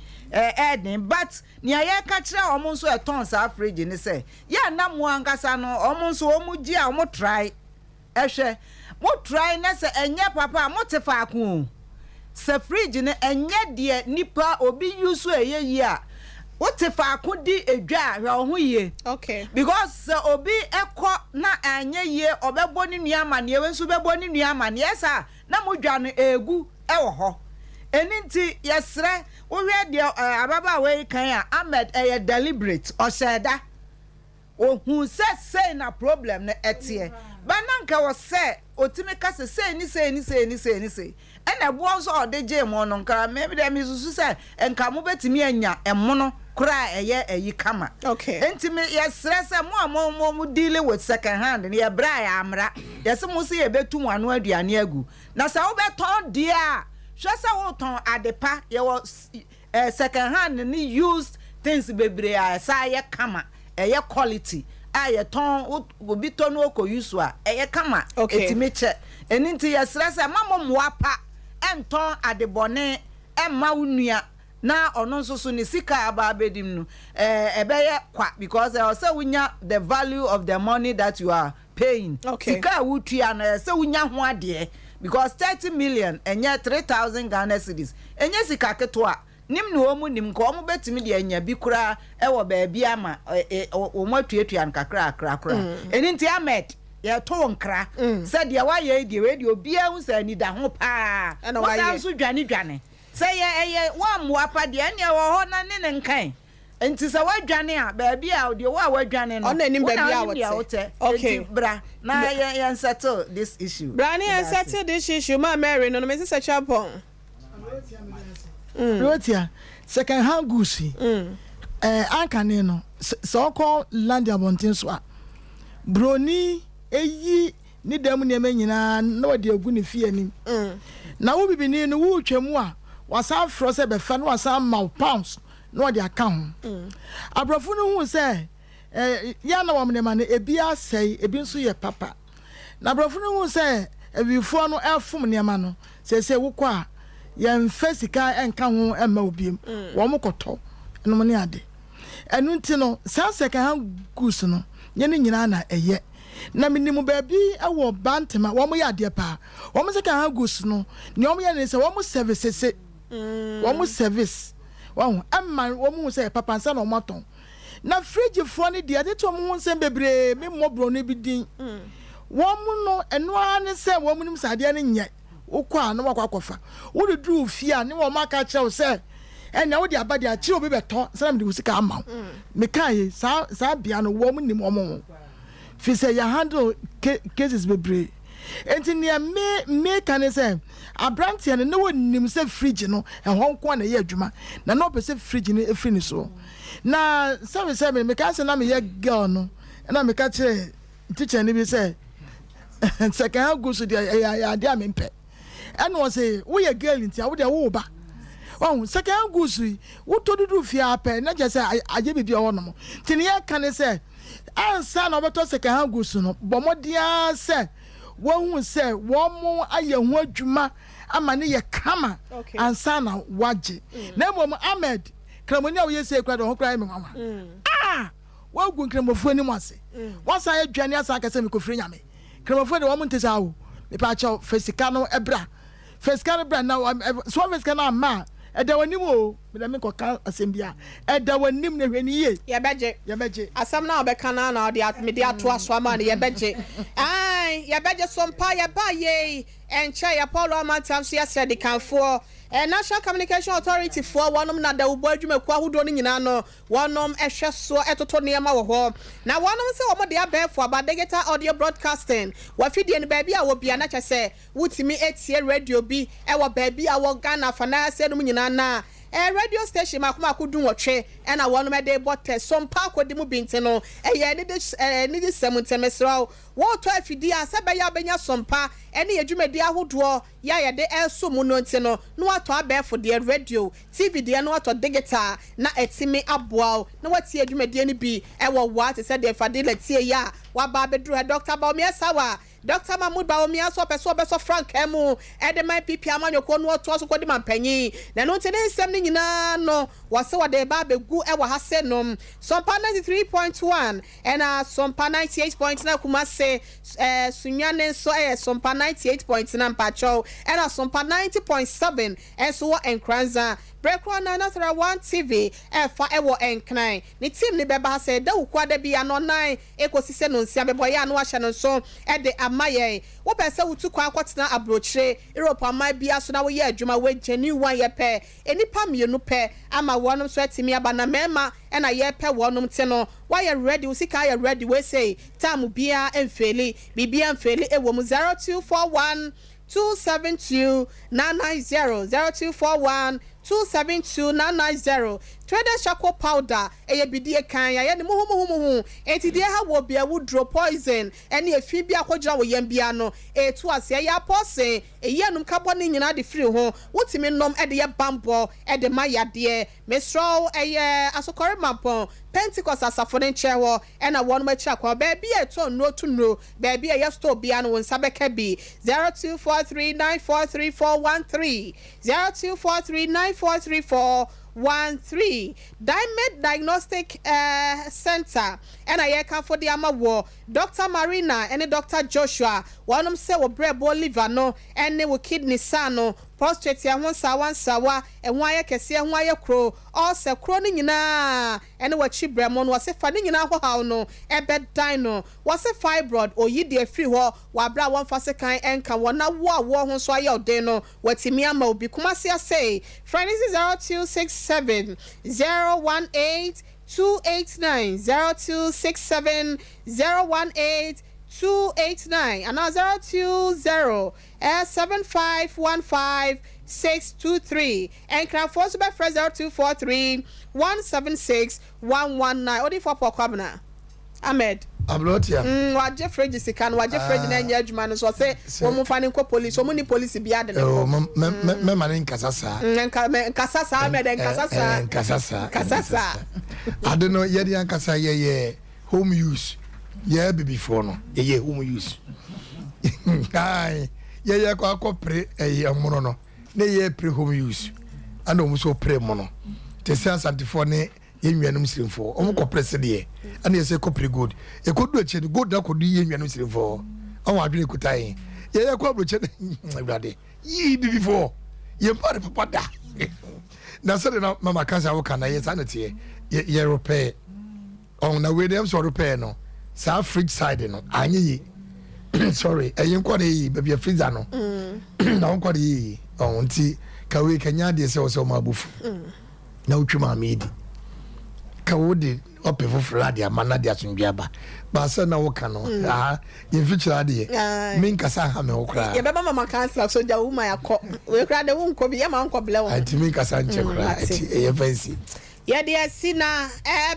den but ni aye ka kire omo nso eton saa fridge ni se ya na mo ankasa no omo nso omu gi a mo try ehwe mo try na se enye papa mo te fa ko se fridge ne enye de nipa obi use yi a what if I could di edwa ho ye okay because obi ekọ na anye ye obeboni nuama ne wenso beboni nuama ne esa na modwa no egu ewo ho eninti yesre wo hwe de ababa we kan a Ahmed deliberate o sheda ohun say na problem na etie bananka wo say otimi ka say ni ena bo so odeje mo no nkara maybe dem isusu say enka mo betimi anya emono kura eyi kama okay enti me yesre say mo deal with second hand ne ye bra ya amra yesi mo se ye betum anu aduane agu na say wo beton dia hwe say wo ton adepa ye wo second hand ni used things bebre a say ye kama eye quality aye ton obi ton oko use a eye kama etimi che eninti yesre say mamo moapa enton adebone emma unua na ono nso ne sika aba bedim no ebeye kwa because say wunya the value of the money that you are paying sika wutua na say wunya ho ade because 30 million enye 3000 Ghana cedis enye sika keto nim no omu nim ko omu betimi de anya bi kura ewo ba bia ama o matuatua nkakra eninti Ahmed ye to nkra said ye wa ye die we die obi ehun sa ni da ho pa o sa so dwane say ye wa moapa de anya wo ho na ne nkan enti sa wa dwane a ba bia de wa dwane no ona nim ba bia wote okay bra na ye settle this issue bra ne settle this issue ma Mary no me se chapon Rotia second hand goods ankane no so call land abontin so a broni eyi ni dem ne nyina na wode agu ne fie anim na wo bibini no wo twemu a wasa fro se be fa no wasa ma pounds na wode aka ho abrofo no hu se ya na wamne ma ne ebi asai ebi nso ye papa na abrofo no hu se ewifo no efom ne ma no se wo kwa a ye mfasika enka ho emma obiem wo mo koto no mo ne ade enu nti no sa second hand goods no nye ne nyina na eye na minimu baabi awo bantema wo mo yade pa wo mo second hand goods no ne wo mo ye ne se wo mo service wo mo service wo amma wo mo se papa nsa na wo maton na fridge fo ne de ade to mo nsem bebre me mobro no bi din wo mo no eno ane se wo mo nim sade ne nye ukwa na wakwakofa wo de dru fia ne wo maka chew se ena wo de abade a chi obi beto sanam de usika ama me kai sa bia no wo mo nim wo mo fi se ya handle cases bebre enti ne me kan se abrantia ne wo nim se fridge no e ho nko na ye adwuma na no pese fridge ne efri ni so na 77 me kan se na me ye girl no na me ka che teacher ni bi se second hand go so dia ya dia me mpe and was say we a girl ntia wo de wo ba oh second hand go so wo to dudu fia pe na je say aje bibi o no tin ye kan say ansa na obeto second hand go so no bomodia say wo hu say wo mo aye hu adwuma ama ne ye kama ansa na waje na mom Ahmed kramonia wo ye say kwa do ho kra me mama wo gu kramofu ni mo ase wo sa adwane asa ka say me kofri nyame kramofu de wo mo ntesa wo me pa cha fesika no ebra fesika no bra na so fesika na ma eda wanim o me da me ko ka asembia eda wanim na hwani ye ye beje asam na obeka na odi me de ato aso ama na ye beje ai ye beje sompa ye ba ye enche ya Paulo amantam so ye se de kanfo National Communication Authority for wonom na da ubo adwuma kwa hodo ni nyina no wonom ehwe so etoto niema wo ho na wonom se womo de abefo aba digital audio broadcasting wa fidie ni baabi a wo bia na kyese wutimi etie radio bi e wo baabi a wo Ghana fana se no nyina na radio station makoma akudun wotwe e na wonom de botte sompa akodi mu binti no ye ni de semuntemesraw wo to afidie asebe ya benya sompa ene yedwumadi ahodo ya ye de eso mu no nti no no ato abefo de radio TV de no ato digital na etimi aboa na wati adwumadi ni bi e wo wa te se de fadila tie ya wa ba bedru Dr. Baumia Sawa Dr. Mahmoud Baumia so beso Frank emu e de my pipi amanyoko no to so kodi mampanyi na no tene nsem ni nyina no wase wa de ba begu e wa hase nom Sompa 93.1 and Sompa 98.9 Kumase sunyane so Sompa 98.9 Pacho and Sompa 90.7 and so enkranza Breakwa na Natara 1 TV fa ewo enkran ni team ni beba se da ukwa da bia no nan ekosise no nsia bebo ya no ahye no so e de amaye wo pese wutu kwa kwotena abrochire Europe amai bia so na wo ye adwuma we genuine ye pe enipa mienu pe ama wonom so atimi aba na mema e na ye pe wonom te no why you ready usika you ready we say time bia emfeli bibia emfeli ewo mu 0241 272 990 0241 272-990 Traders Charcoal Powder eye bidie kan ya ne muhu enti de ha wo bia wo draw poison ene efi bia kwodra wo yam bia no etu ase ya pose eye anum carbon nyina de free ho wotimi nom e de ye bambo e de mayade mesro eye asokore mampon Pentecost asafo ne chewo e na wonu ma chakwa ba bia eto no to no ba bia ye store bia no won sabeka bi 0243943413 0243943413 Diamond Diagnostic Center and I can for the amawo Dr. Marina and Dr. Joshua one say wo brebo liver no and ne wo kidney sano prostate ya wan sawa e wan ya kese wan ya kro all se kro ni nyina ene wa chi bremo no wase fa ni nyina ho haw no e be dino wase fibroid oyidi afiri ho wa bra wan fa se kan enka wona wo ho so aye odin no watimi ama obi kuma se say friend is 0267 018 289 0267 018 289 and 020 7515 623 and can force by fresh 0243 176 119 only for Pokabna Ahmed Ablotia waje fridge sikan waje fridge na nya adwuma no so say wo mo fa ne ko police wo mo ni police bi ade oh me ma ne nkasasa nkasasa Ahmed nkasasa I don't know ye dey nkasa ye home use ye baby for no ye home use ai ye kwa pre amono no na ye pre home use and o so pre mo no te say asantefo ne ye nwanum sirimfo o mo ko press de and ye say ko pre good e ko do ache good na ko do ye nwanum sirimfo o wa adwene kutai ye ko abroche awade yi bi before ye papa da na say na mama kansa wo kana ye sanete ye repair on na we dem so repair no sa fridge side no anye yi sorry eyin ko dey baby freezer no na on ko dey on ti ka we kanya de se o se o ma bufu na utwuma amedi ka wo de opefu frade amana de asundua ba se na wo ka no ye feature de min kasa ha me okra ye beba mama cancel so ja woman yakọ we kra de wo nko bi ye ma nko ble wo anti min kasa nche kra ati ye fancy ye de sina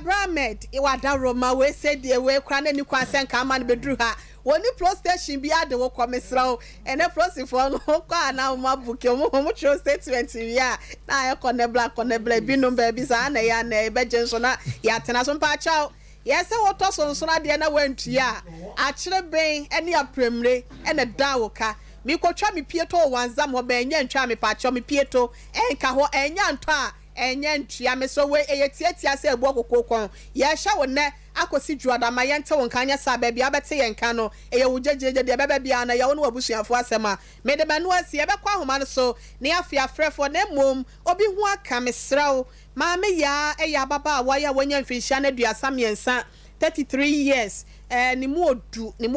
Bramed e wada Roma we se de we kra na ni kwansen ka ma ne bedru ha woni pro station bi ade wo komesraw ene prosifo no kwa na ma buke mo tro statement ya na ye konebla bi no ba bi sa na ya na e be jenso na ya tena so mpa chaw yes e woto so nso na de na wantua a kire ben ene apremre ene da wo ka mi kotwa mi pieto wanza mo be nya ntwa mi pa chaw mi pieto enka ho enya ntwa a enya ntua me so we eyetiatia se ebu okokon ye hya wo ne akosi juada ma yente won kanya sa ba bia bete yenka no eye wo jejeje de beba bia na ye wo no abusuafo asema me de manu asi e be kwa homa no so ne afia frefo na mom obi hu aka mesraw ma me ya eya baba wa ya wonya mfinhia na duasa miensa 33 years ni mu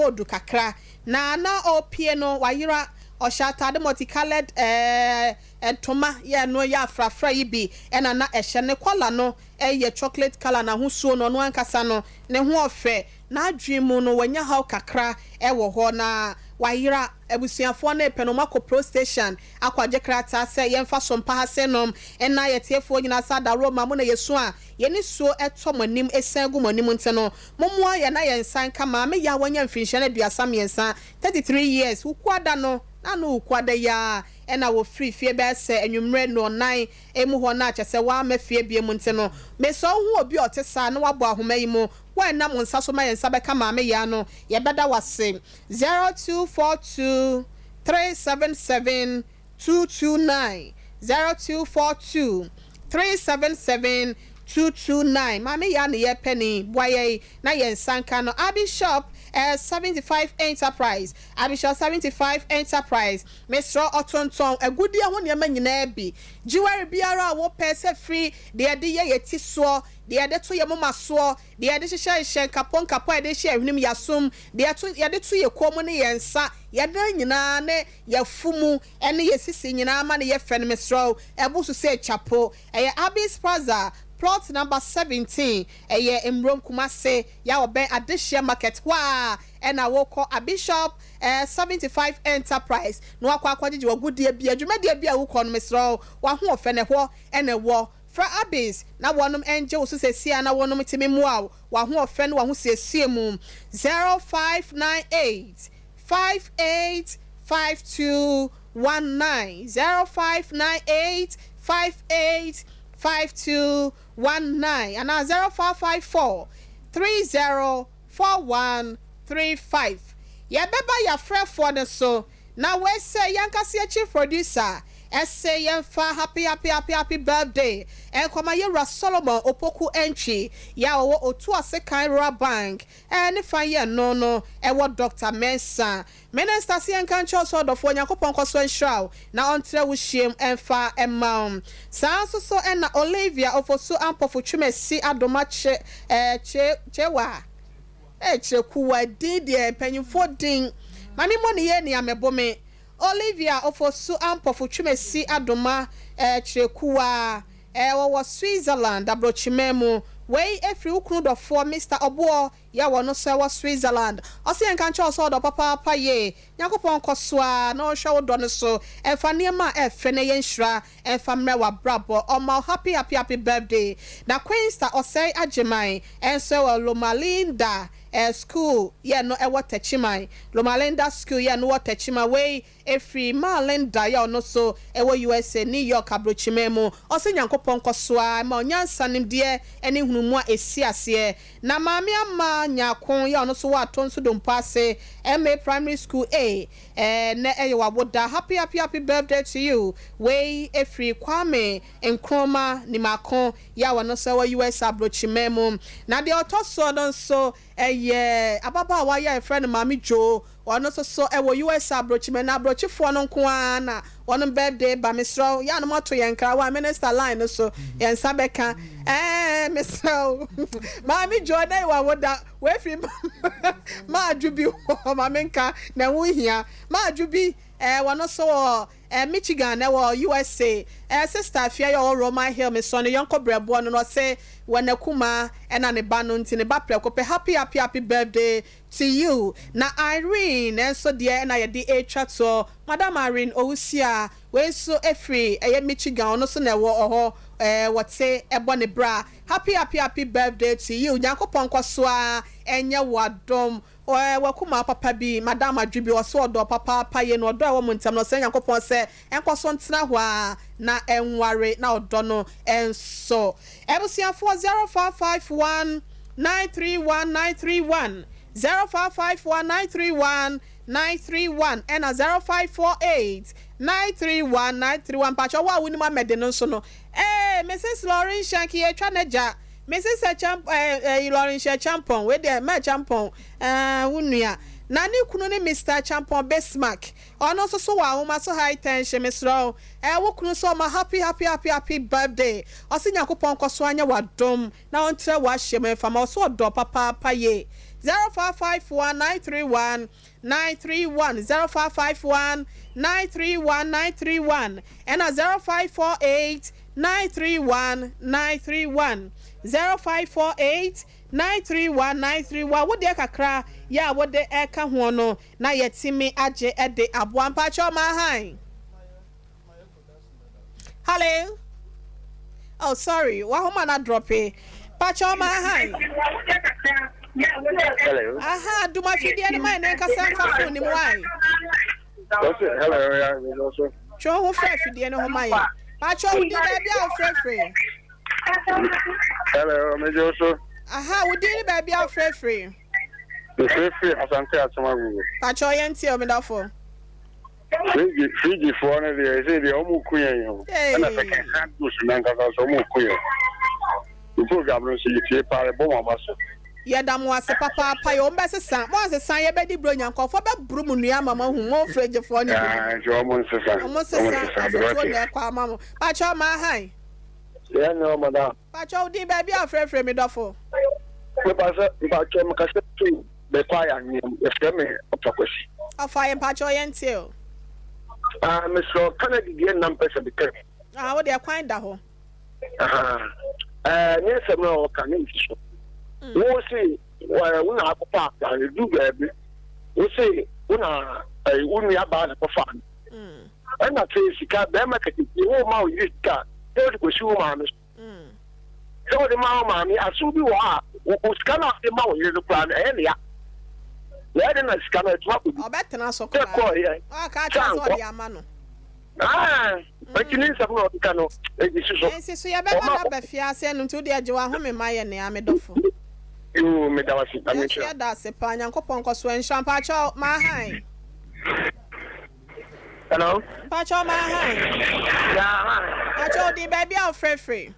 odu kakra na opie no wayira oshata de multicolored entoma ye no ya frafra yibi ena na ehye ne kola no ye chocolate color na husuo no no ankasa no ne ho ofe na adwemu no wanya haw kakra wo ho na wayira ebusuafo na epenoma ko pro station akwaje krata se yemfa sompa ha senom ena yetiefo nyina sa da Roma mo na yesu a ye ni suo etomanim esangu monim nteno mommo ye na yensan kama me ya wanya mfinhye na duasa miensa 33 years ukwada no nanu ukwada ya ena wo free fie be se enwumre no nan emu ho na achese wa ma fie bie mu nteno me so hu obi otesa na wabo ahoma yi mu wa na mo nsa so ma yensa be kama me ya no ye beda wase 0242 377 229 0242 377 229 mame ya ne ye penny boye na yensanka no abi shop 75 enterprise abisha 75 enterprise Mr. Otonton agudi ho ne manyina bi jiwari biara wo pese free de de ye ti so de to ye mama so de hyehyɛ kapon kapo de hye ahwenim yasom de to ye komu ne yensa ye dan nyina ne ye fumu ene ye sisi nyina ma ne ye fɛ ne Mr. ebusu se chapo Abis Plaza plot number 17 Mrom Kumase ya oben Adishia market wa ena woko a Bishop 75 enterprise no akwa gigi wagudie bia dwumade bia wo kɔ no Mr. wa ho ofene ho ene wo fra Abis na wonom enje wo so sesia na wonom timi muaw wa ho ofene wa ho sesie mu 0598 585219 0598 585219 and 0454 304135 ya beba ya frɛ for the so na we say yankase chief producer say yemfa happy birthday and koma yera Solomon opoku entry ya otu asekan rural bank and fa ye no wo Dr. Mensa Minister Sienkan Choso do for Yakopon Koso Nshraw na ontre wo hiem emfa emam so na Olivia ofosu ampofu twumesi adomache chewa chekuwa didi penyimfo din mami moni ye ni amebome Olivia ofosu ampofu twumesi adoma chekuwa wo Switzerland abrochimemu wei efri ukunu do for Mr. Obo ya wono so wa Switzerland ose en kan cho so do papa ye yakopon kosoa na o hwe do no so efa niema efe ne yenhra efa mre wa brabo omo happy birthday na Queen Star ose agemai enso wa Lomalinda school yeah no ewo techimai Lomalinda school yeah no what techima way efri Malinda ya no so ewo USA New York abrochimemu ose nyankopon kosoa ma onyansa nim de ene hunumu esiase na maami ama nyakon ya no so wa tonso do mpase MA primary school A na ewa woda happy birthday to you way efri Kwame Nkrumah ni makon ya no so wa US abrochimemu na de otoso don so yeah ababa wa ya friend mami Jo ono so ewo US abrochime na abrochifo no nko na one birthday ba misro ya no moto yenkra wa minister line so yen sabeka misro mami Jo na wa woda we free ma ajubi ma menka na wo hia ma ajubi wono so Michigan na USA sister afia ya Roman Hill me so no yonko brebo no say wanakuma ena ne ba no nti ne ba preko pe happy birthday to you na Irene so dia na ye di to Madam Irene Owusia we so efri Michigan no so na wo oho what say ebone bra happy birthday to you Nyankopon kwasoa enye wadom wakuma papa bi Madam Adwibi oso odo papa ye no odo a wo montam no se Nyankopon se enkoso ntena ho a na enware na odo no enso ebusia 40551 931 0551 931 and 0548 931 pacho wa wuni ma mede no so no Mrs. Lauren Shanky e twa naja Mrs. Lauren Champon we dey ma Champon wunua na ni kunu ni Mr. Champon Bismarck ono so wa wo ma so high tension Mr. wo kunu so ma happy birthday osi Nyankopon koso anya wadom na ontre wa hye me fama so do papa ye 0551 931 0551 931 and 0548 931 0548 931 wo de kakra ya wo de eka ho no na yetimi age ede aboa mpacho ma han. Hello. Oh sorry, wa ho ma na drop e pacho ma han. Hello. Aha, do my fidie na man nka san fa phone ni why. Hello, yeah, also. Cho ho fra fidie no ho mai. Pacho wo di ba bia o frefre. Hello, me also. Aha, wo di ba bia o frefre. Frefre asante atoma gugu. Pacho yenti o me dafo. Fiji for na dey say dey omu kunya yo. Na second hand do nka so omu kunya. The program no see tie pare bo ma baso. Ya da mo ase papa yo mbese san mo ase san ye be di bro nyankofo be bru mu nua mama hu mo freje fo ni jo mo nse san so ne kwa mama pacho ma han ya no madam pacho di ba bia frefre me dofo me paso pacho me kase tu be kwa ya ni e fe me opakosi afa ye pacho ye ntil me so Canada die nam pese be ke wo de kwan da ho ni se me o kan ni so wo say wo na akọpa and do baby wo say wo na unu ya ba na kofa na say sika be market wo ma wo sika e ko shi wo ma no so de ma mi asu bi wo a wo sika na de ma wo yiri plan e ne ya le de na sika na tu akodi obetena so ko ka cha so de ama no but you need some no ka no e ji so so ya be ma ba fia se no tu de agyewa ho me ma ye ne amedofo you me da wasi amecho ya da se pa Nyankopon koso enhwan pa cha ma han. Hello pa cha ma han yeah pa cha di baby a free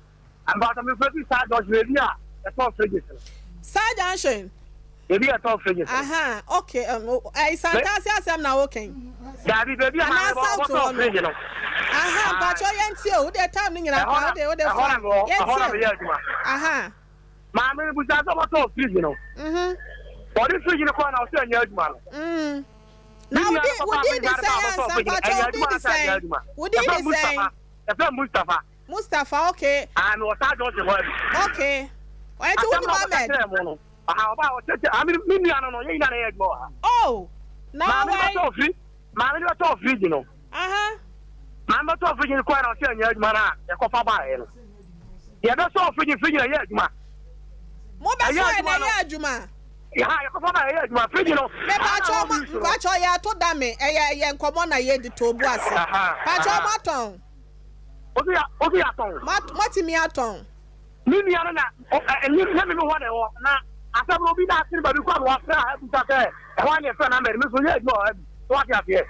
about me free sa do ready a to free Sergeant baby a to free aha okay santa si asem na okay Daddy baby a to free no aha pa cha yenti o de time ni nyina pa o de aha Mama, we got about to free, you know. What is you call out there, young man? Now, we did the same. What did you say? Mustafa. Mustafa, okay. And what I don't want. Okay. Why do you Mohammed? How about I mean, me, I don't know, you know, more. Oh, now I don't free. Mammy, you're so free, you know. Mamma, so free, you're quite okay, young man. You're quite by. You're not so free, yet, ma. More than a Juma. Yeah, you're my free, you know. Watch all your to dame, a young common, I had to Boas. Patch all my tongue. What's in your tongue? Mimi, I don't know. And you let me know what I want now. I said, we'll be back to the one was there. And one your friend, I'm a little what you have here.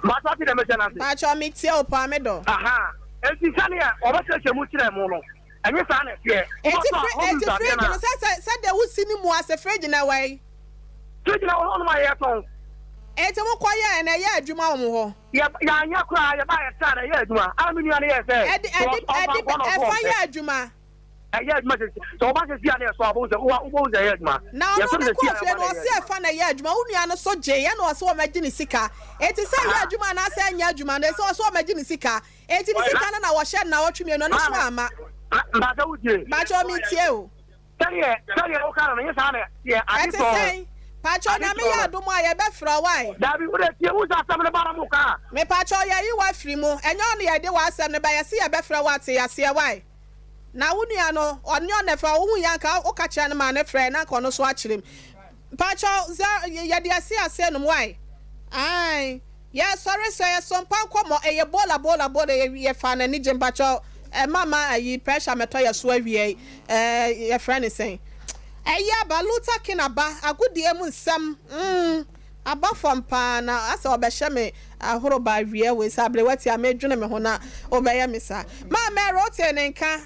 But what did I mention? Patch all me tell Palmedo. Aha. And she's sunny, or what's your mutina mono? And your son is here. It's a friend. Said they would see him was a friend in a way. Taking out on my earphone. It's a more quiet and a year, Juma. Yeah, you cry about a son, a year, Juma. I'm in your ear. Eddie, Juma. Yeah, so much as the other swabbles, who was the head, man. Now, no, I fan a year, Juma, only I saw Jay and also my Genesika. It is a Juma, and I say Yajuma, there's also my Genesika. It is a our shed now, what you mean on the swammer. But you meet you. Tell you, yeah, I say. Pacho na me ya do mo ya be fra why Dabi wo de tie wo sa sam ne ba na mo ka me pacho ya yi wa firi mu enyo ne ya de wa asem ne ba ya se ya be fra wa te ya se why na wo nua no onyo ne fa wo ya ka o ka kire ne ma ne fra na ko no so a kirem pacho ya de ase no why ai ya sorry so ya Sompa Nkomo e ye bola ye fa na ni jim pacho mama ayi pressure meto ya so awie ye friend is saying Eya baluta kinaba agudie mu nsam aba fompa na asa obehye me ahoro ba wie we sabre wati amedwene me ho na obeye me sa ma me rote ne nka